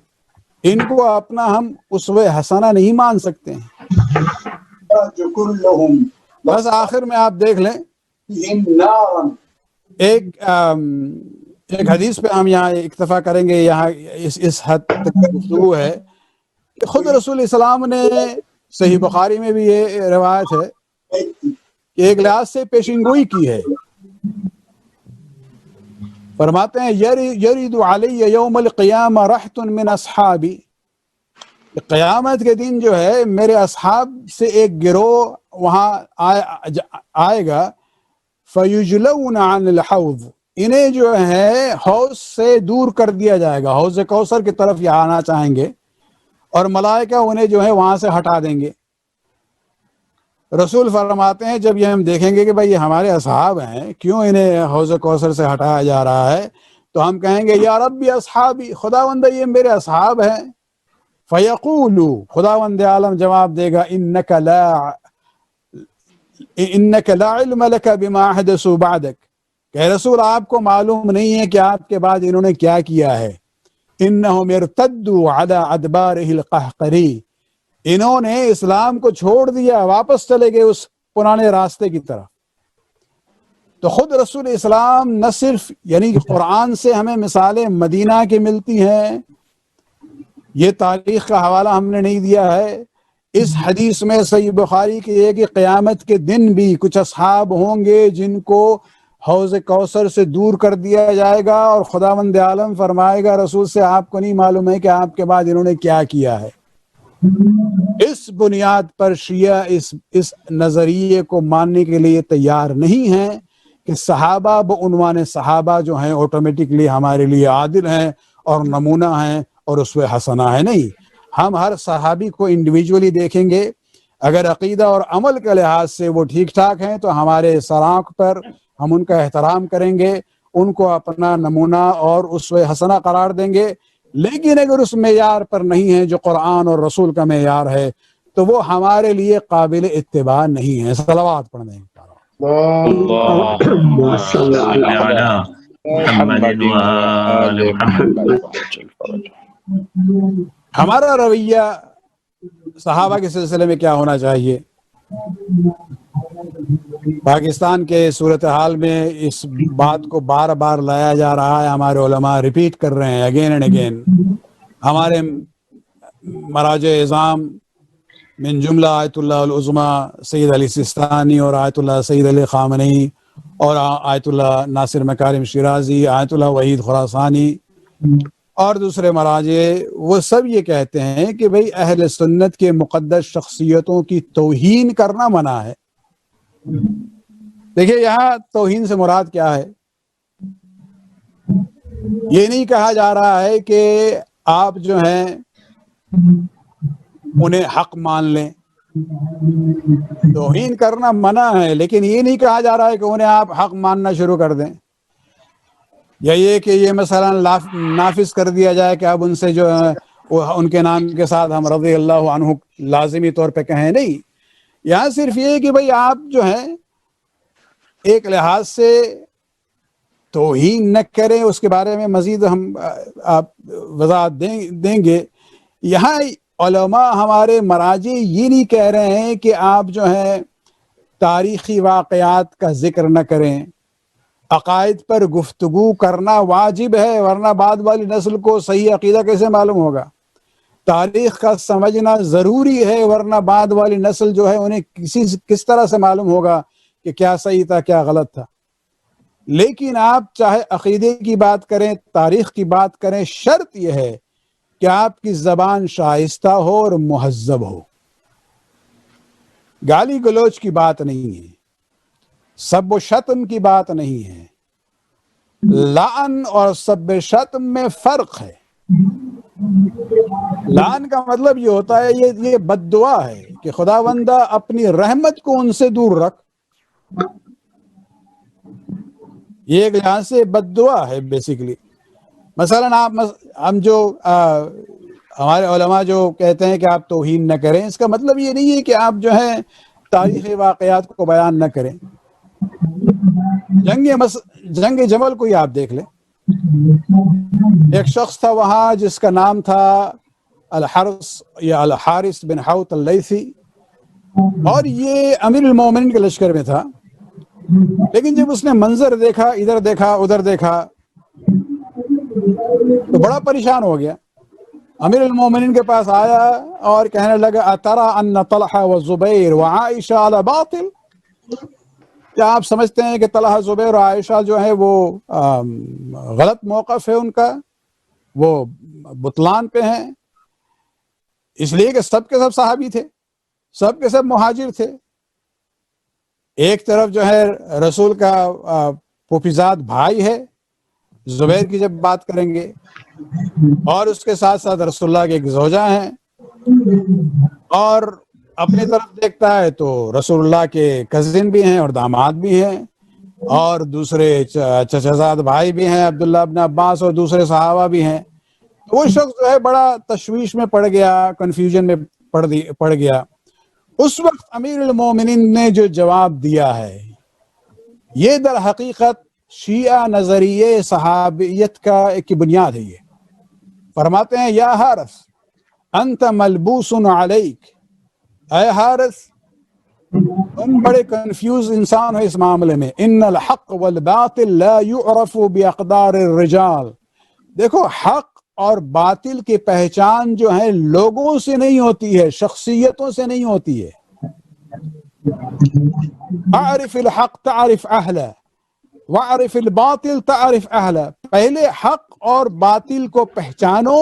ان کو اپنا ہم اسوہ حسنہ نہیں مان سکتے ہیں. بس آخر میں آپ دیکھ لیں ایک حدیث پہ ہم یہاں اکتفا کریں گے. یہاں اس حد تک گفتگو ہے کہ خود رسول اسلام نے، صحیح بخاری میں بھی یہ روایت ہے کہ ایک لحاظ سے پیشنگوئی کی ہے. فرماتے ہیں یرید علی یوم القیامہ رحت من اصحابی، قیامت کے دن جو ہے میرے اصحاب سے ایک گروہ وہاں آئے گا. فیجلون عن الحوض، انہیں جو ہے حوض سے دور کر دیا جائے گا، حوض کوثر کی طرف یہ آنا چاہیں گے، اور ملائکہ انہیں جو ہے وہاں سے ہٹا دیں گے. رسول فرماتے ہیں جب یہ ہم دیکھیں گے کہ بھائی یہ ہمارے اصحاب ہیں، کیوں انہیں حوض کوثر سے ہٹایا جا رہا ہے، تو ہم کہیں گے یا ربی اصحابی، خداوند یہ میرے اصحاب ہیں۔ فیقول، خداوند عالم جواب دے گا انک لا علم لک بما احدثوا بعدک، کہ رسول آپ کو معلوم نہیں ہے کہ آپ کے بعد انہوں نے کیا کیا ہے۔ انہم ارتدوا علی ادبارہ القہقری، انہوں نے اسلام کو چھوڑ دیا، واپس چلے گئے اس پرانے راستے کی طرف۔ تو خود رسول اسلام نہ صرف یعنی قرآن سے ہمیں مثالیں مدینہ کی ملتی ہیں، یہ تاریخ کا حوالہ ہم نے نہیں دیا ہے، اس حدیث میں صحیح بخاری کی ہے کہ قیامت کے دن بھی کچھ اصحاب ہوں گے جن کو حوض کوثر سے دور کر دیا جائے گا، اور خداوند عالم فرمائے گا رسول سے آپ کو نہیں معلوم ہے کہ آپ کے بعد انہوں نے کیا کیا ہے۔ اس بنیاد پر شیعہ اس نظریے کو ماننے کے لیے تیار نہیں ہیں کہ صحابہ بعنوان صحابہ جو ہیں آٹومیٹکلی ہمارے لیے عادل ہیں اور نمونہ ہیں اور اسوہ حسنہ ہے۔ نہیں، ہم ہر صحابی کو انڈیویجولی دیکھیں گے، اگر عقیدہ اور عمل کے لحاظ سے وہ ٹھیک ٹھاک ہیں تو ہمارے سرانخ پر ہم ان کا احترام کریں گے، ان کو اپنا نمونہ اور اسوہ حسنہ قرار دیں گے۔ لیکن اگر اس معیار پر نہیں ہے جو قرآن اور رسول کا معیار ہے تو وہ ہمارے لیے قابل اتباع نہیں ہے۔ صلوات پڑھنے اللهم صل على محمد وآل محمد۔ ہمارا رویہ صحابہ کے سلسلے میں کیا ہونا چاہیے؟ پاکستان کے صورتحال میں اس بات کو بار بار لایا جا رہا ہے، ہمارے علماء ریپیٹ کر رہے ہیں اگین اینڈ اگین۔ ہمارے مراجع اعظام من جملہ آیت اللہ العظمیٰ سید علی سستانی اور آیت اللہ سید علی خامنئی اور آیت اللہ ناصر مکارم شیرازی، آیت اللہ وحید خراسانی اور دوسرے مراجع، وہ سب یہ کہتے ہیں کہ بھئی اہل سنت کے مقدس شخصیتوں کی توہین کرنا منع ہے۔ دیکھیے یہاں توہین سے مراد کیا ہے؟ یہ نہیں کہا جا رہا ہے کہ آپ جو ہیں انہیں حق مان لیں، توہین کرنا منع ہے، لیکن یہ نہیں کہا جا رہا ہے کہ انہیں آپ حق ماننا شروع کر دیں، یا یہ کہ یہ مثلا نافذ کر دیا جائے کہ اب ان سے جو ہے ان کے نام کے ساتھ ہم رضی اللہ عنہ لازمی طور پہ کہیں۔ نہیں، یہاں صرف یہ کہ بھئی آپ جو ہیں ایک لحاظ سے توہین نہ کریں، اس کے بارے میں مزید ہم آپ وضاحت دیں گے۔ یہاں علماء ہمارے مراجع یہ نہیں کہہ رہے ہیں کہ آپ جو ہیں تاریخی واقعات کا ذکر نہ کریں، عقائد پر گفتگو کرنا واجب ہے، ورنہ بعد والی نسل کو صحیح عقیدہ کیسے معلوم ہوگا؟ تاریخ کا سمجھنا ضروری ہے، ورنہ بعد والی نسل جو ہے انہیں کس طرح سے معلوم ہوگا کہ کیا صحیح تھا کیا غلط تھا۔ لیکن آپ چاہے عقیدے کی بات کریں، تاریخ کی بات کریں، شرط یہ ہے کہ آپ کی زبان شائستہ ہو اور مہذب ہو۔ گالی گلوچ کی بات نہیں ہے، سب و شتم کی بات نہیں ہے، لعن اور سب شتم میں فرق ہے۔ لعن کا مطلب یہ ہوتا ہے یہ بد دعا ہے کہ خداوندہ اپنی رحمت کو ان سے دور رکھ، یہ ایک لحاظ سے بد دعا ہے بیسیکلی۔ مثلا ہم جو ہمارے علماء جو کہتے ہیں کہ آپ توہین نہ کریں، اس کا مطلب یہ نہیں ہے کہ آپ جو ہے تاریخی واقعات کو بیان نہ کریں۔ جنگ جمل کو ہی آپ دیکھ لیں، ایک شخص تھا وہاں جس کا نام تھا الحارث بن حوت اللیثی، اور یہ امیر المومنین کے لشکر میں تھا، لیکن جب اس نے منظر دیکھا، ادھر دیکھا ادھر دیکھا، تو بڑا پریشان ہو گیا۔ امیر المومنین کے پاس آیا اور کہنے لگا اترى ان طلحہ وزبیر وعائشہ علی باطل، کیا آپ سمجھتے ہیں کہ طلحہ، زبیر اور عائشہ جو ہے وہ غلط موقف ہے ان کا، وہ بطلان پہ ہیں؟ اس لیے کہ سب کے سب صحابی تھے، سب کے سب مہاجر تھے۔ ایک طرف جو ہے رسول کا پھوپھیزاد بھائی ہے زبیر کی جب بات کریں گے، اور اس کے ساتھ ساتھ رسول اللہ کے ایک زوجہ ہیں، اور اپنی طرف دیکھتا ہے تو رسول اللہ کے کزن بھی ہیں اور داماد بھی ہیں، اور دوسرے چچا بھائی بھی ہیں عبداللہ ابن عباس، اور دوسرے صحابہ بھی ہیں. وہ شخص جو ہے بڑا تشویش میں پڑ گیا، کنفیوژن میں پڑ گیا. اس وقت امیر المومنین نے جو جواب دیا ہے یہ در حقیقت شیعہ نظریے صحابیت کا ایک بنیاد ہے. یہ فرماتے ہیں یا حارث انت ملبوس علیک، اے حارث تم بڑے کنفیوز انسان ہو اس معاملے میں. ان الحق والباطل لا يعرف باقدار الرجال. دیکھو حق اور باطل کی پہچان جو ہے لوگوں سے نہیں ہوتی ہے، شخصیتوں سے نہیں ہوتی ہے. اعرف الحق تعرف اہلہ وعرف الباطل تعرف اہلہ. پہلے حق اور باطل کو پہچانو،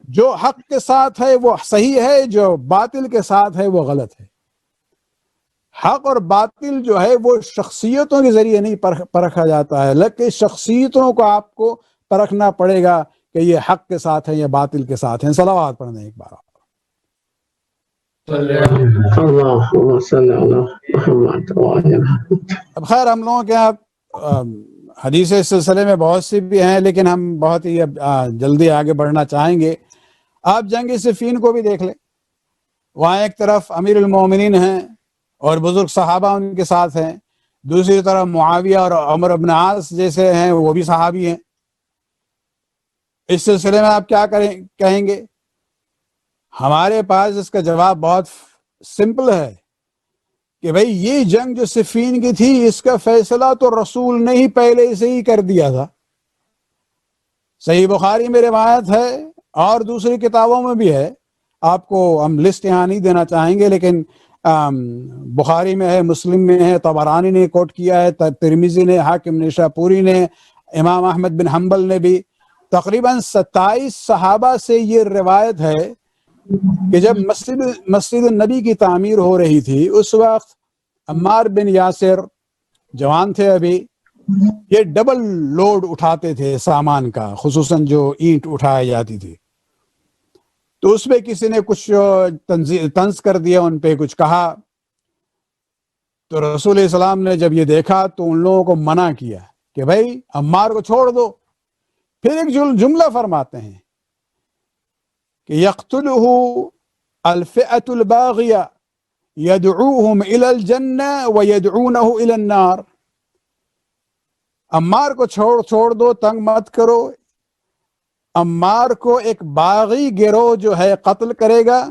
جو حق کے ساتھ ہے وہ صحیح ہے، جو باطل کے ساتھ ہے وہ غلط ہے. حق اور باطل جو ہے وہ شخصیتوں کے ذریعے نہیں پرکھا جاتا ہے، بلکہ شخصیتوں کو آپ کو پرکھنا پڑے گا کہ یہ حق کے ساتھ ہے یا باطل کے ساتھ ہیں. صلوات پڑھنے ایک بار. اب خیر ہم لوگوں کے یہاں حدیث اس سلسلے میں بہت سی بھی ہیں، لیکن ہم بہت ہی جلدی آگے بڑھنا چاہیں گے. آپ جنگ صفین کو بھی دیکھ لیں. وہاں ایک طرف امیر المومنین ہیں اور بزرگ صحابہ ان کے ساتھ ہیں، دوسری طرف معاویہ اور عمر بن عاص جیسے ہیں وہ بھی صحابی ہیں. اس سلسلے میں آپ کیا کہیں گے؟ ہمارے پاس اس کا جواب بہت سمپل ہے کہ بھئی یہ جنگ جو صفین کی تھی اس کا فیصلہ تو رسول نے ہی پہلے سے ہی کر دیا تھا. صحیح بخاری میں روایت ہے اور دوسری کتابوں میں بھی ہے. آپ کو ہم لسٹ یہاں نہیں دینا چاہیں گے، لیکن بخاری میں ہے، مسلم میں ہے، طبرانی نے کوٹ کیا ہے، ترمذی نے، حاکم نشاپوری نے، امام احمد بن حنبل نے بھی. تقریباً 27 صحابہ سے یہ روایت ہے کہ جب مسجد النبی کی تعمیر ہو رہی تھی اس وقت عمار بن یاسر جوان تھے ابھی، یہ ڈبل لوڈ اٹھاتے تھے سامان کا، خصوصاً جو اینٹ اٹھائی جاتی تھی. تو اس پہ کسی نے کچھ طنز کر دیا، ان پہ کچھ کہا. تو رسول السلام نے جب یہ دیکھا تو ان لوگوں کو منع کیا کہ بھائی عمار کو چھوڑ دو. پھر ایک جملہ فرماتے ہیں کہ یقتلہ الفئة الباغیہ یدعوہم الی الجنہ ویدعونہ الی النار. عمار کو چھوڑ دو، تنگ مت کرو. عمار کو ایک باغی گروہ جو ہے قتل کرے گا،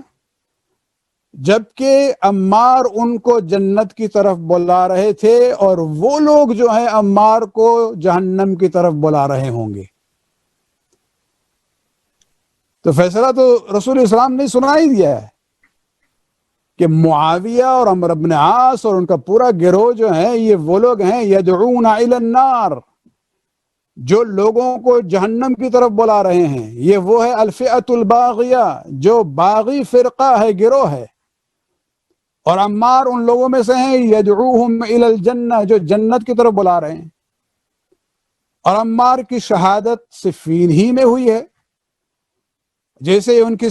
جبکہ عمار ان کو جنت کی طرف بلا رہے تھے اور وہ لوگ جو ہیں عمار کو جہنم کی طرف بلا رہے ہوں گے. تو فیصلہ تو رسول اسلام نے سنا ہی دیا ہے کہ معاویہ اور عمرو بن عاص اور ان کا پورا گروہ جو ہے یہ وہ لوگ ہیں یدعون الی النار، جو لوگوں کو جہنم کی طرف بلا رہے ہیں. یہ وہ ہے الفئۃ الباغیہ، جو باغی فرقہ ہے، گروہ ہے. اور عمار ان لوگوں میں سے ہیں یدعوہم الی الجنہ، جو جنت کی طرف بلا رہے ہیں. اور عمار کی شہادت صفین ہی میں ہوئی ہے. جیسے ان کی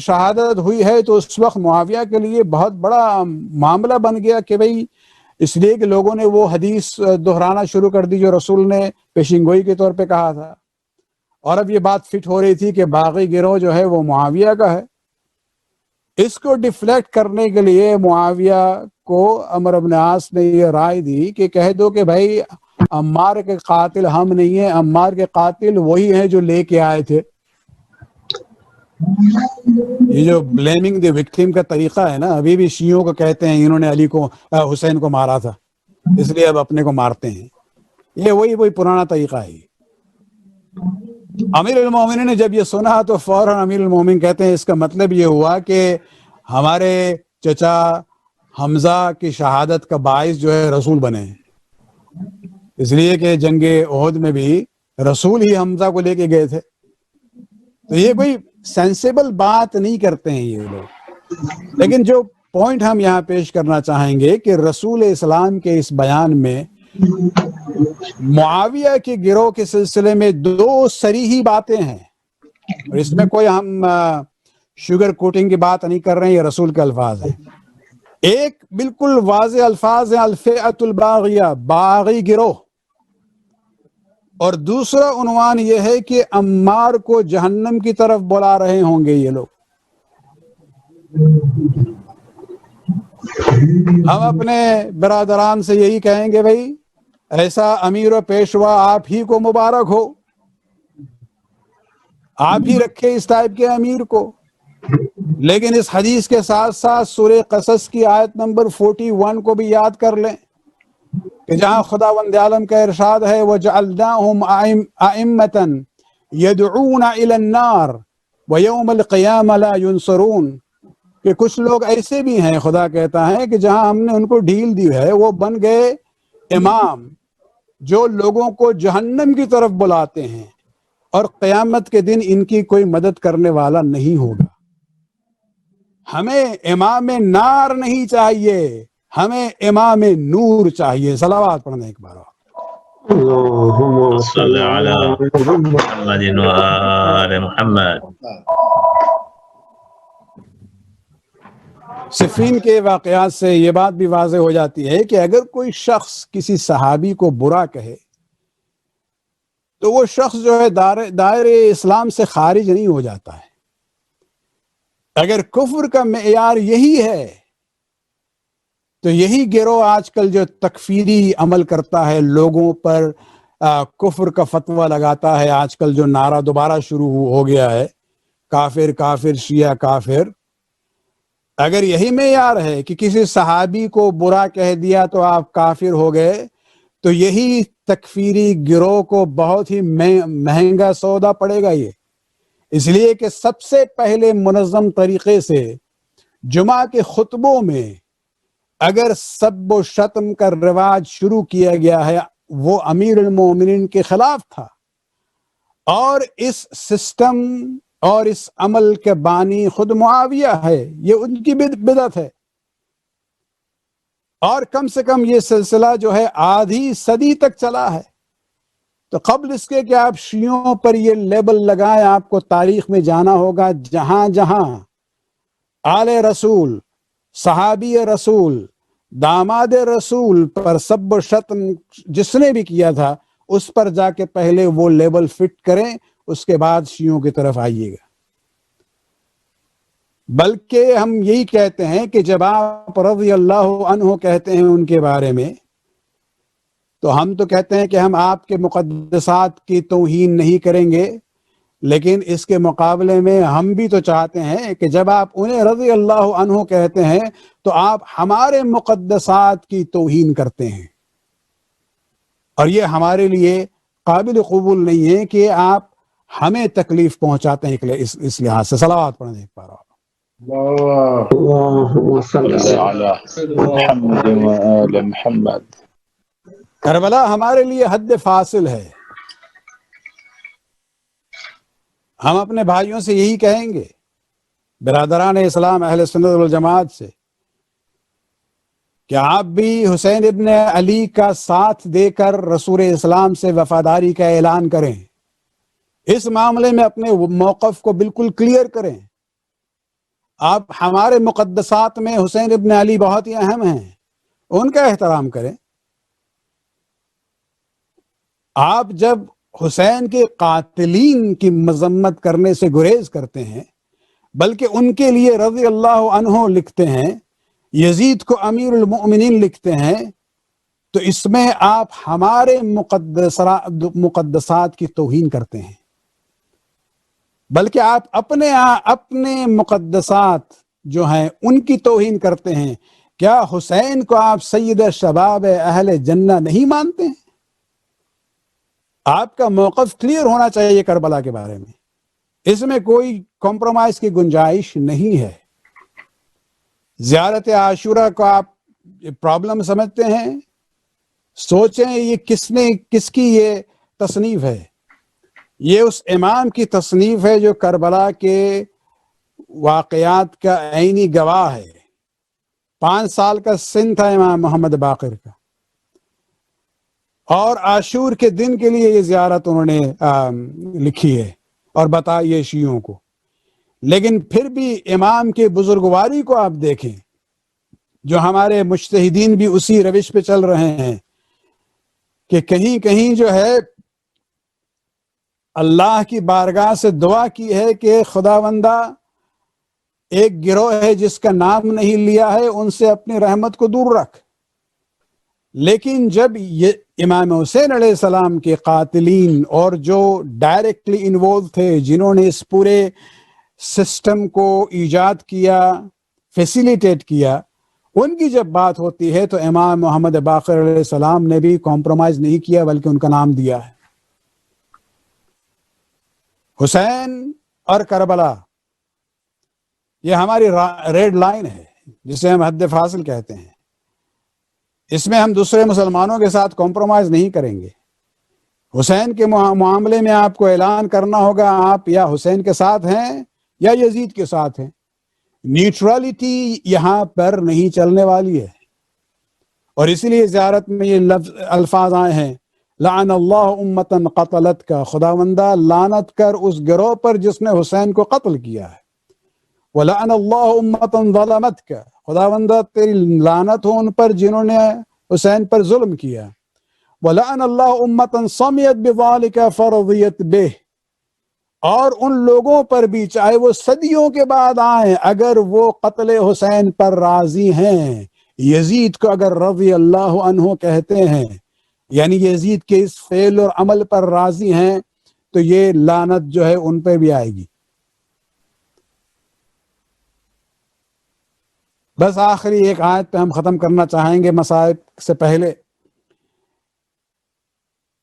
شہادت ہوئی ہے تو اس وقت معاویہ کے لیے بہت بڑا معاملہ بن گیا کہ بھئی اس لیے کہ لوگوں نے وہ حدیث دہرانا شروع کر دی جو رسول نے پیشین گوئی کے طور پہ کہا تھا. اور اب یہ بات فٹ ہو رہی تھی کہ باغی گروہ جو ہے وہ معاویہ کا ہے. اس کو ڈیفلیکٹ کرنے کے لیے معاویہ کو عمرو بن عاص نے یہ رائے دی کہ کہہ دو کہ بھائی عمار کے قاتل ہم نہیں ہیں، عمار کے قاتل وہی ہیں جو لے کے آئے تھے. یہ جو بلیمنگ دی وکٹم کا طریقہ ہے نا، ابھی بھی شیعوں کو کہتے ہیں انہوں نے علی کو حسین کو مارا تھا اس لیے اب اپنے کو مارتے ہیں. یہ وہی پرانا طریقہ ہے. امیر المومنین نے جب یہ سنا تو فوراً امیر المومنین کہتے ہیں اس کا مطلب یہ ہوا کہ ہمارے چچا حمزہ کی شہادت کا باعث جو ہے رسول بنے، اس لیے کہ جنگ احد میں بھی رسول ہی حمزہ کو لے کے گئے تھے. تو یہ کوئی سینسیبل بات نہیں کرتے ہیں یہ لوگ. لیکن جو پوائنٹ ہم یہاں پیش کرنا چاہیں گے کہ رسول اسلام کے اس بیان میں معاویہ کے گروہ کے سلسلے میں دو صریحی باتیں ہیں، اور اس میں کوئی ہم شوگر کوٹنگ کی بات نہیں کر رہے ہیں، یہ رسول کے الفاظ ہیں. ایک بالکل واضح الفاظ ہیں الفئۃ الباغیہ، باغی گروہ، اور دوسرا عنوان یہ ہے کہ عمار کو جہنم کی طرف بلا رہے ہوں گے یہ لوگ۔ ہم اپنے برادران سے یہی کہیں گے بھائی ایسا امیر و پیشوا آپ ہی کو مبارک ہو، آپ ہی رکھے اس ٹائپ کے امیر کو۔ لیکن اس حدیث کے ساتھ ساتھ سورہ قصص کی آیت نمبر 41 کو بھی یاد کر لیں کہ جہاں خداوند عالم کا ارشاد ہے وَجَعَلْنَاهُمْ أَئِمَّةً يَدْعُونَ إِلَى النَّارِ وَيَوْمَ الْقِيَامَةِ لَا يُنصَرُونَ، کہ کچھ لوگ ایسے بھی ہیں، خدا کہتا ہے کہ جہاں ہم نے ان کو ڈھیل دی ہے وہ بن گئے امام جو لوگوں کو جہنم کی طرف بلاتے ہیں، اور قیامت کے دن ان کی کوئی مدد کرنے والا نہیں ہوگا۔ ہمیں امام نار نہیں چاہیے، ہمیں امام نور چاہیے۔ صلوات پڑھنے ایک بار۔ اللهم صل صل على على محمد وآل محمد۔ صفین کے واقعات سے یہ بات بھی واضح ہو جاتی ہے کہ اگر کوئی شخص کسی صحابی کو برا کہے تو وہ شخص جو ہے دائرے اسلام سے خارج نہیں ہو جاتا ہے۔ اگر کفر کا معیار یہی ہے تو یہی گروہ آج کل جو تکفیری عمل کرتا ہے، لوگوں پر کفر کا فتویٰ لگاتا ہے، آج کل جو نعرہ دوبارہ شروع ہو گیا ہے کافر کافر شیعہ کافر، اگر یہی معیار ہے کہ کسی صحابی کو برا کہہ دیا تو آپ کافر ہو گئے، تو یہی تکفیری گروہ کو بہت ہی مہنگا سودا پڑے گا یہ، اس لیے کہ سب سے پہلے منظم طریقے سے جمعہ کے خطبوں میں اگر سب و شتم کا رواج شروع کیا گیا ہے وہ امیر المومنین کے خلاف تھا، اور اس سسٹم اور اس عمل کے بانی خود معاویہ ہے، یہ ان کی بدعت ہے، اور کم سے کم یہ سلسلہ جو ہے آدھی صدی تک چلا ہے۔ تو قبل اس کے کہ آپ شیعوں پر یہ لیبل لگائیں، آپ کو تاریخ میں جانا ہوگا جہاں جہاں آل رسول، صحابی رسول، داماد رسول پر سب و شتم جس نے بھی کیا تھا اس پر جا کے پہلے وہ لیبل فٹ کریں، اس کے بعد شیعوں کی طرف آئیے گا۔ بلکہ ہم یہی کہتے ہیں کہ جب آپ رضی اللہ عنہ کہتے ہیں ان کے بارے میں تو ہم تو کہتے ہیں کہ ہم آپ کے مقدسات کی توہین نہیں کریں گے، لیکن اس کے مقابلے میں ہم بھی تو چاہتے ہیں کہ جب آپ انہیں رضی اللہ عنہ کہتے ہیں تو آپ ہمارے مقدسات کی توہین کرتے ہیں، اور یہ ہمارے لیے قابل قبول نہیں ہے کہ آپ ہمیں تکلیف پہنچاتے ہیں اس لحاظ سے۔ صلوات پڑھنے ایک بار۔ اللهم صل على محمد وآل محمد۔ کربلا ہمارے لیے حد فاصل ہے۔ ہم اپنے بھائیوں سے یہی کہیں گے، برادران اسلام اہل سنت والجماعت سے، کہ آپ بھی حسین ابن علی کا ساتھ دے کر رسول اسلام سے وفاداری کا اعلان کریں، اس معاملے میں اپنے موقف کو بالکل کلیئر کریں۔ آپ ہمارے مقدسات میں حسین ابن علی بہت ہی اہم ہیں، ان کا احترام کریں۔ آپ جب حسین کے قاتلین کی مذمت کرنے سے گریز کرتے ہیں، بلکہ ان کے لیے رضی اللہ عنہ لکھتے ہیں، یزید کو امیر المؤمنین لکھتے ہیں، تو اس میں آپ ہمارے مقدسات کی توہین کرتے ہیں، بلکہ آپ اپنے مقدسات جو ہیں ان کی توہین کرتے ہیں۔ کیا حسین کو آپ سید شباب اہل جنہ نہیں مانتے ہیں؟ آپ کا موقف کلیئر ہونا چاہیے کربلا کے بارے میں، اس میں کوئی کمپرومائز کی گنجائش نہیں ہے۔ زیارت عاشورہ کو آپ پرابلم سمجھتے ہیں؟ سوچیں یہ کس کی یہ تصنیف ہے؟ یہ اس امام کی تصنیف ہے جو کربلا کے واقعات کا عینی گواہ ہے۔ 5 سال کا سن تھا امام محمد باقر کا، اور عاشور کے دن کے لیے یہ زیارت انہوں نے لکھی ہے اور بتائی ہے شیعوں کو۔ لیکن پھر بھی امام کے بزرگواری کو آپ دیکھیں جو ہمارے مجتہدین بھی اسی روش پہ چل رہے ہیں کہ کہیں کہیں جو ہے اللہ کی بارگاہ سے دعا کی ہے کہ خداوندہ ایک گروہ ہے جس کا نام نہیں لیا ہے، ان سے اپنی رحمت کو دور رکھ. لیکن جب یہ امام حسین علیہ السلام کے قاتلین اور جو ڈائریکٹلی انوالو تھے، جنہوں نے اس پورے سسٹم کو ایجاد کیا، فیسیلیٹیٹ کیا، ان کی جب بات ہوتی ہے تو امام محمد باقر علیہ السلام نے بھی کمپرومائز نہیں کیا بلکہ ان کا نام دیا ہے. حسین اور کربلا یہ ہماری ریڈ لائن ہے جسے ہم حد فاصل کہتے ہیں. اس میں ہم دوسرے مسلمانوں کے ساتھ کمپرومائز نہیں کریں گے. حسین کے معاملے میں آپ کو اعلان کرنا ہوگا آپ یا حسین کے ساتھ ہیں یا یزید کے ساتھ ہیں. نیوٹرالٹی یہاں پر نہیں چلنے والی ہے. اور اسی لیے زیارت میں یہ الفاظ آئے ہیں، لعن اللہ امتن قتلت کا، خداوندہ لعنت کر اس گروہ پر جس نے حسین کو قتل کیا ہے. وَلَعَنَ اللَّهُ أُمَّةً ظَلَمَتْكَ، خداوندہ تیری لعنت ہو ان پر جنہوں نے حسین پر ظلم کیا. وَلَعَنَ اللَّهُ أُمَّةً سَمِيَتْ بِذَلِكَ فَرَضِيَتْ بِهِ، اور ان لوگوں پر بھی چاہے وہ صدیوں کے بعد آئیں اگر وہ قتل حسین پر راضی ہیں، یزید کو اگر رضی اللہ عنہ کہتے ہیں، یعنی یزید کے اس فعل اور عمل پر راضی ہیں، تو یہ لعنت جو ہے ان پہ بھی آئے گی. بس آخری ایک آیت پہ ہم ختم کرنا چاہیں گے مصائب سے پہلے،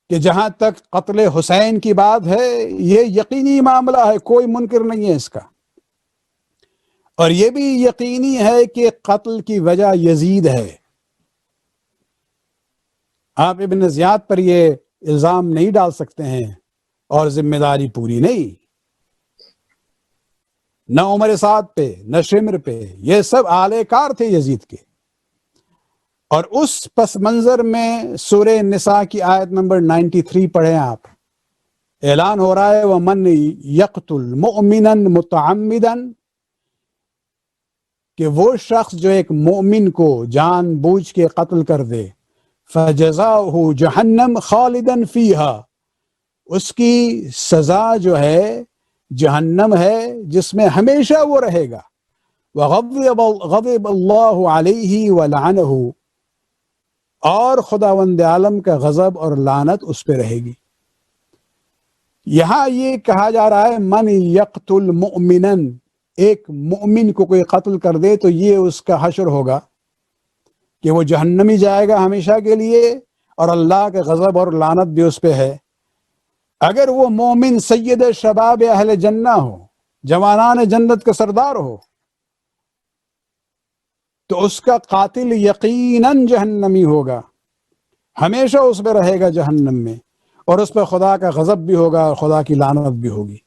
کہ جہاں تک قتل حسین کی بات ہے یہ یقینی معاملہ ہے، کوئی منکر نہیں ہے اس کا. اور یہ بھی یقینی ہے کہ قتل کی وجہ یزید ہے. آپ ابن زیاد پر یہ الزام نہیں ڈال سکتے ہیں اور ذمہ داری پوری نہیں. نہ عمر سعد پہ، نہ شمر پہ، یہ سب آلے کار تھے یزید کے. اور اس پس منظر میں سورہ نساء کی آیت نمبر 93 پڑھیں آپ. اعلان ہو رہا ہے وَمَن يَقْتُلْ مُؤْمِنًا مُتَعَمِّدًا، کہ وہ شخص جو ایک مومن کو جان بوجھ کے قتل کر دے، فَجَزَاؤُهُ جَهَنَّمْ خَالِدًا فِيهَا، اس کی سزا جو ہے جہنم ہے جس میں ہمیشہ وہ رہے گا. وَغَضِبَ اللَّهُ عَلَيْهِ وَلَعَنَهُ، اور خداوند عالم کا غضب اور لعنت اس پہ رہے گی. یہاں یہ کہا جا رہا ہے من یقتل مؤمنا، ایک مؤمن کو کوئی قتل کر دے تو یہ اس کا حشر ہوگا کہ وہ جہنمی جائے گا ہمیشہ کے لیے، اور اللہ کے غضب اور لعنت بھی اس پہ ہے. اگر وہ مومن سید شباب اہل جنہ ہو، جوانان جنت کا سردار ہو، تو اس کا قاتل یقیناً جہنمی ہوگا، ہمیشہ اس پہ رہے گا جہنم میں، اور اس پہ خدا کا غضب بھی ہوگا اور خدا کی لعنت بھی ہوگی.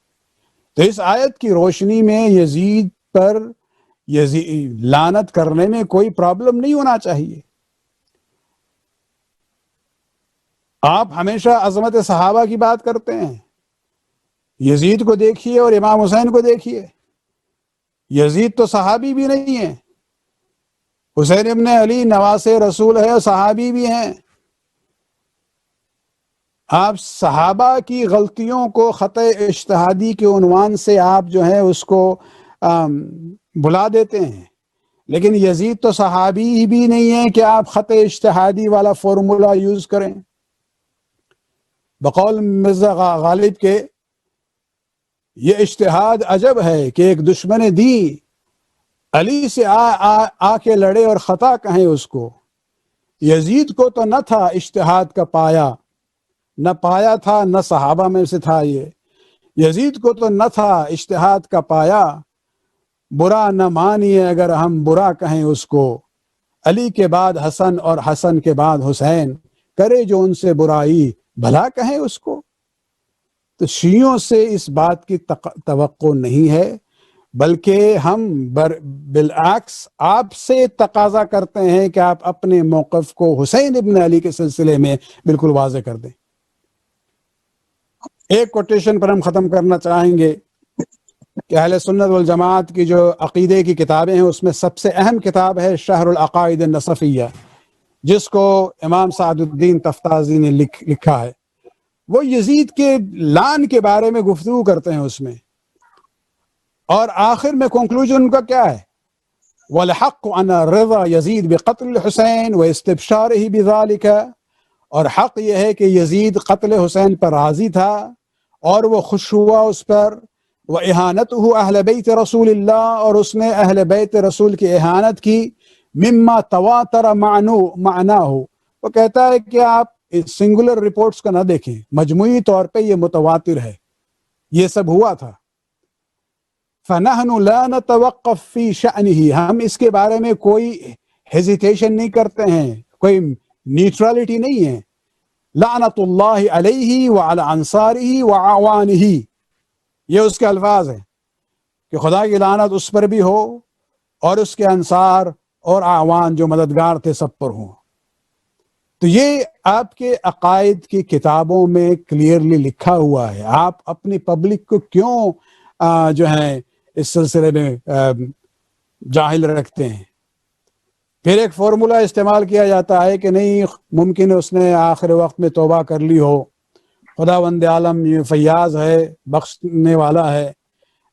تو اس آیت کی روشنی میں یزید پر لعنت کرنے میں کوئی پرابلم نہیں ہونا چاہیے. آپ ہمیشہ عظمت صحابہ کی بات کرتے ہیں، یزید کو دیکھیے اور امام حسین کو دیکھیے. یزید تو صحابی بھی نہیں ہے، حسین ابن علی نواسے رسول ہے اور صحابی بھی ہیں. آپ صحابہ کی غلطیوں کو خطأ اجتہادی کے عنوان سے آپ جو ہے اس کو بلا دیتے ہیں، لیکن یزید تو صحابی بھی نہیں ہے کہ آپ خطأ اجتہادی والا فارمولا یوز کریں. بقول مرزا غالب کے یہ اجتہاد عجب ہے کہ ایک دشمن دین علی سے آ کے لڑے اور خطا کہیں اس کو. یزید کو تو نہ تھا اجتہاد کا پایا، نہ پایا تھا، نہ صحابہ میں سے تھا. یہ یزید کو تو نہ تھا اجتہاد کا پایا، برا نہ مانیے اگر ہم برا کہیں اس کو. علی کے بعد حسن اور حسن کے بعد حسین، کرے جو ان سے برائی بھلا کہیں اس کو. تو شیعوں سے اس بات کی توقع نہیں ہے، بلکہ ہم بالعکس آپ سے تقاضا کرتے ہیں کہ آپ اپنے موقف کو حسین ابن علی کے سلسلے میں بالکل واضح کر دیں. ایک کوٹیشن پر ہم ختم کرنا چاہیں گے کہ اہل سنت والجماعت کی جو عقیدے کی کتابیں ہیں اس میں سب سے اہم کتاب ہے شرح العقائد النصفیہ، جس کو امام سعد الدین تفتازی نے لکھا ہے۔ وہ یزید کے لعن کے بارے میں گفتگو کرتے ہیں اس میں، اور آخر میں کنکلوژن ان کا کیا ہے؟ وَالْحَقُّ أَنَّ رِضَى يَزِيدُ بِقَتْلِ الْحُسَيْنِ وَإِسْتِبْشَارِهِ بِذَلِكَ، اور حق یہ ہے کہ یزید قتل حسین پر راضی تھا اور وہ خوش ہوا اس پر، وَإِهَانَتُهُ أَهْلَ بَيْتِ رَسُولِ اللَّهِ، اور اس نے اہل بیت رسول کی اہانت کی، مما تواتر معناه، وہ کہتا ہے کہ آپ سنگولر رپورٹس کا نہ دیکھیں، مجموعی طور پہ یہ متواتر ہے، یہ سب ہوا تھا۔ فَنَحْنُ لَا نَتَوَقَّفْ فِي شَأْنِهِ، ہم اس کے بارے میں کوئی ہیزیٹیشن نہیں کرتے ہیں، کوئی نیوٹرلٹی نہیں ہے۔ لعنت اللہ علیہ وعلی انصارہ وعوانہ، یہ اس کے الفاظ ہیں کہ خدا کی لعنت اس پر بھی ہو اور اس کے انصار اور اعوان جو مددگار تھے سب پر ہوں۔ تو یہ آپ کے عقائد کی کتابوں میں کلیئرلی لکھا ہوا ہے، آپ اپنی پبلک کو کیوں جو ہے اس سلسلے میں جاہل رکھتے ہیں؟ پھر ایک فارمولہ استعمال کیا جاتا ہے کہ نہیں، ممکن ہے اس نے آخر وقت میں توبہ کر لی ہو، خداوند عالم یہ فیاض ہے، بخشنے والا ہے۔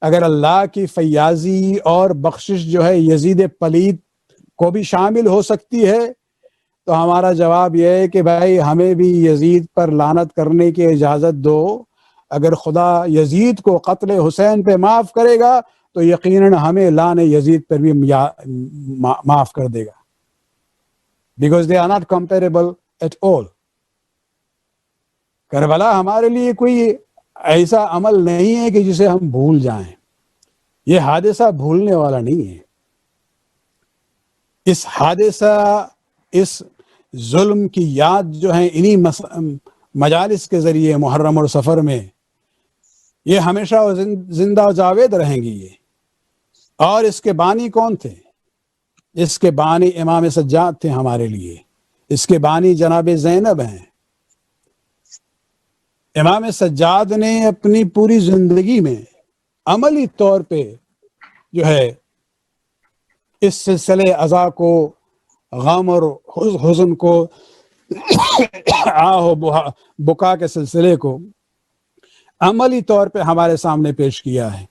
اگر اللہ کی فیاضی اور بخشش جو ہے یزید پلید کو بھی شامل ہو سکتی ہے تو ہمارا جواب یہ ہے کہ بھائی ہمیں بھی یزید پر لعنت کرنے کی اجازت دو۔ اگر خدا یزید کو قتل حسین پہ معاف کرے گا تو یقیناً ہمیں لعن یزید پر بھی معاف کر دے گا، because they are not comparable at all۔ Karbala ہمارے لیے کوئی ایسا عمل نہیں ہے کہ جسے ہم بھول جائیں، یہ حادثہ بھولنے والا نہیں ہے۔ اس حادثہ، اس ظلم کی یاد جو ہے انہی مجالس کے ذریعے محرم اور سفر میں یہ ہمیشہ زندہ و جاوید رہیں گی۔ یہ اور اس کے بانی کون تھے؟ اس کے بانی امام سجاد تھے ہمارے لیے، اس کے بانی جناب زینب ہیں۔ امام سجاد نے اپنی پوری زندگی میں عملی طور پہ جو ہے اس سلسلے عزا کو، غم اور حزن کو، آہ و بکا کے سلسلے کو عملی طور پہ ہمارے سامنے پیش کیا ہے۔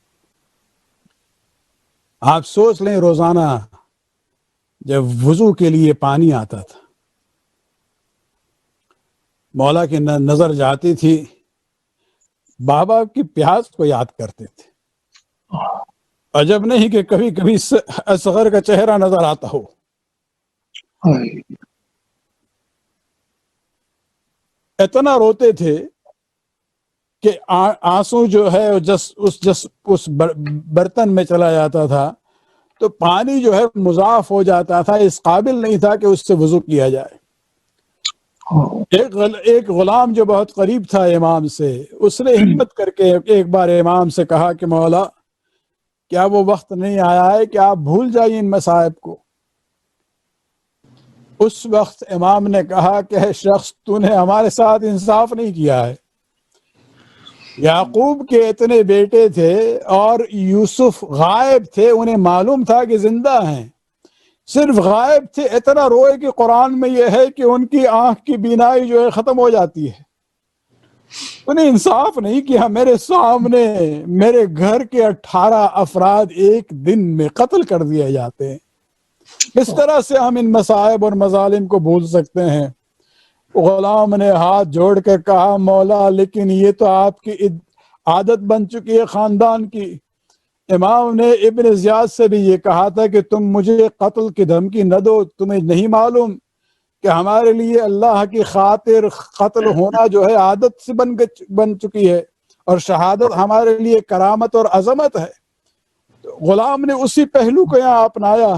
آپ سوچ لیں، روزانہ جب وضو کے لیے پانی آتا تھا، مولا کی نظر جاتی تھی، بابا کی پیاس کو یاد کرتے تھے۔ عجب نہیں کہ کبھی کبھی اصغر کا چہرہ نظر آتا ہو۔ اتنا روتے تھے کہ آنسو جو ہے اس برتن میں چلا جاتا تھا تو پانی جو ہے مضاف ہو جاتا تھا، اس قابل نہیں تھا کہ اس سے وضو کیا جائے۔ ایک غلام جو بہت قریب تھا امام سے، اس نے ہمت کر کے ایک بار امام سے کہا کہ مولا، کیا وہ وقت نہیں آیا ہے کہ آپ بھول جائیں ان مصائب کو؟ اس وقت امام نے کہا کہ اے شخص، تو نے ہمارے ساتھ انصاف نہیں کیا ہے۔ یعقوب کے اتنے بیٹے تھے اور یوسف غائب تھے، انہیں معلوم تھا کہ زندہ ہیں، صرف غائب تھے۔ اتنا روئے کہ قرآن میں یہ ہے کہ ان کی آنکھ کی بینائی جو ہے ختم ہو جاتی ہے۔ انہیں انصاف نہیں کیا، میرے سامنے میرے گھر کے 18 افراد ایک دن میں قتل کر دیے جاتے ہیں۔ کس طرح سے ہم ان مصائب اور مظالم کو بھول سکتے ہیں؟ غلام نے ہاتھ جوڑ کے کہا، مولا لیکن یہ تو آپ کی عادت بن چکی ہے خاندان کی۔ امام نے ابن زیاد سے بھی یہ کہا تھا کہ تم مجھے قتل کی دھمکی نہ دو، تمہیں نہیں معلوم کہ ہمارے لیے اللہ کی خاطر قتل ہونا جو ہے عادت سے بن چکی ہے، اور شہادت ہمارے لیے کرامت اور عظمت ہے۔ غلام نے اسی پہلو کو یہاں اپنایا۔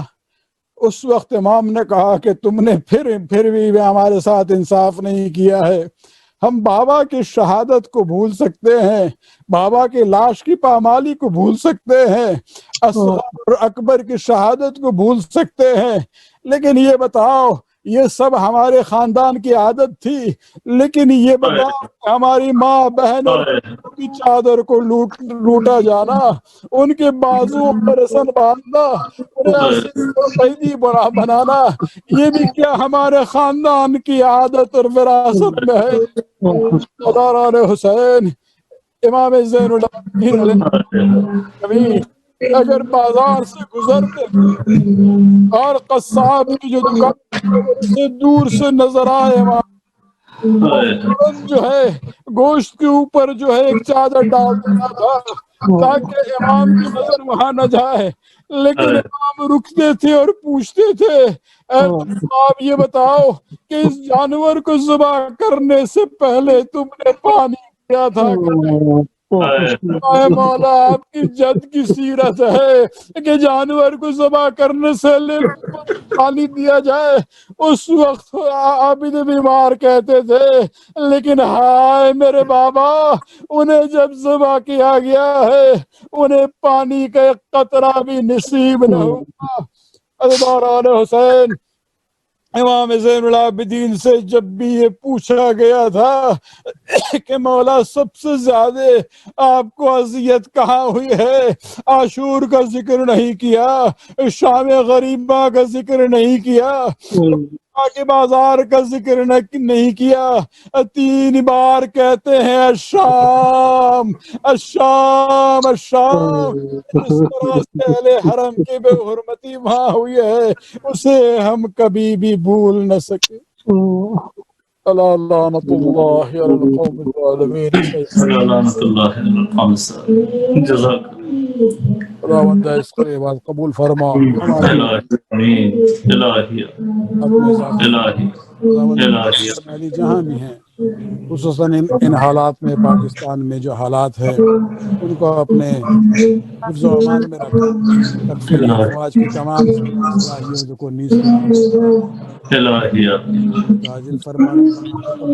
اس وقت امام نے کہا کہ تم نے پھر بھی ہمارے ساتھ انصاف نہیں کیا ہے۔ ہم بابا کی شہادت کو بھول سکتے ہیں، بابا کی لاش کی پامالی کو بھول سکتے ہیں، اصغر اور اکبر کی شہادت کو بھول سکتے ہیں، لیکن یہ بتاؤ یہ سب ہمارے خاندان کی عادت تھی، لیکن یہ بتاؤ کہ ہماری ماں بہن اور کی چادر کو لوٹا جانا، ان کے بازو پر رسن باندھنا، انہیں قیدی بنانا، یہ بھی کیا ہمارے خاندان کی عادت اور وراثت میں ہے؟ سردار حسین امام زین العابدین علیہ اگر بازار سے گزرتے اور قصاب کی جو دکان سے دور سے نظر آئے، جو ہے گوشت کے اوپر جو ہے ایک چادر ڈال دیتا تھا تاکہ امام کی نظر وہاں نہ جائے، لیکن امام رکتے تھے اور پوچھتے تھے آپ یہ بتاؤ کہ اس جانور کو ذبح کرنے سے پہلے تم نے پانی پیا تھا؟ اے مولا، آپ کی جد کی سیرت ہے کہ جانور کو ذبح کرنے سے پانی دیا جائے۔ اس وقت عابد بیمار کہتے تھے لیکن ہائے میرے بابا، انہیں جب ذبح کیا گیا ہے انہیں پانی کا ایک قطرہ بھی نصیب نہ ہوا۔ حضرت حسین امام زین العابدین سے جب بھی یہ پوچھا گیا تھا کہ مولا سب سے زیادہ آپ کو اذیت کہاں ہوئی ہے، عاشور کا ذکر نہیں کیا، شام غریبہ کا ذکر نہیں کیا، کے بازار کا ذکر نہیں کیا، 3 بار کہتے ہیں الشام الشام الشام۔ اس طرح سے اہل حرم کی بے حرمتی وہاں ہوئی ہے اسے ہم کبھی بھی بھول نہ سکے۔ اللہ لعنت اللہ علی القوم الظالمین۔ لعنت اللہ علی القوم الظالمین۔ جزاک خداوند اس قریبات قبول فرما ہماری الہی اپنے ذات الہی الہی جہاں بھی ہیں، خصوصاً ان حالات میں پاکستان میں جو حالات ہیں ان کو اپنے حفظ و امان میں رکھ، تکفیری افواج کی تمام صلاحیتوں کو نیز الہی فرما فرما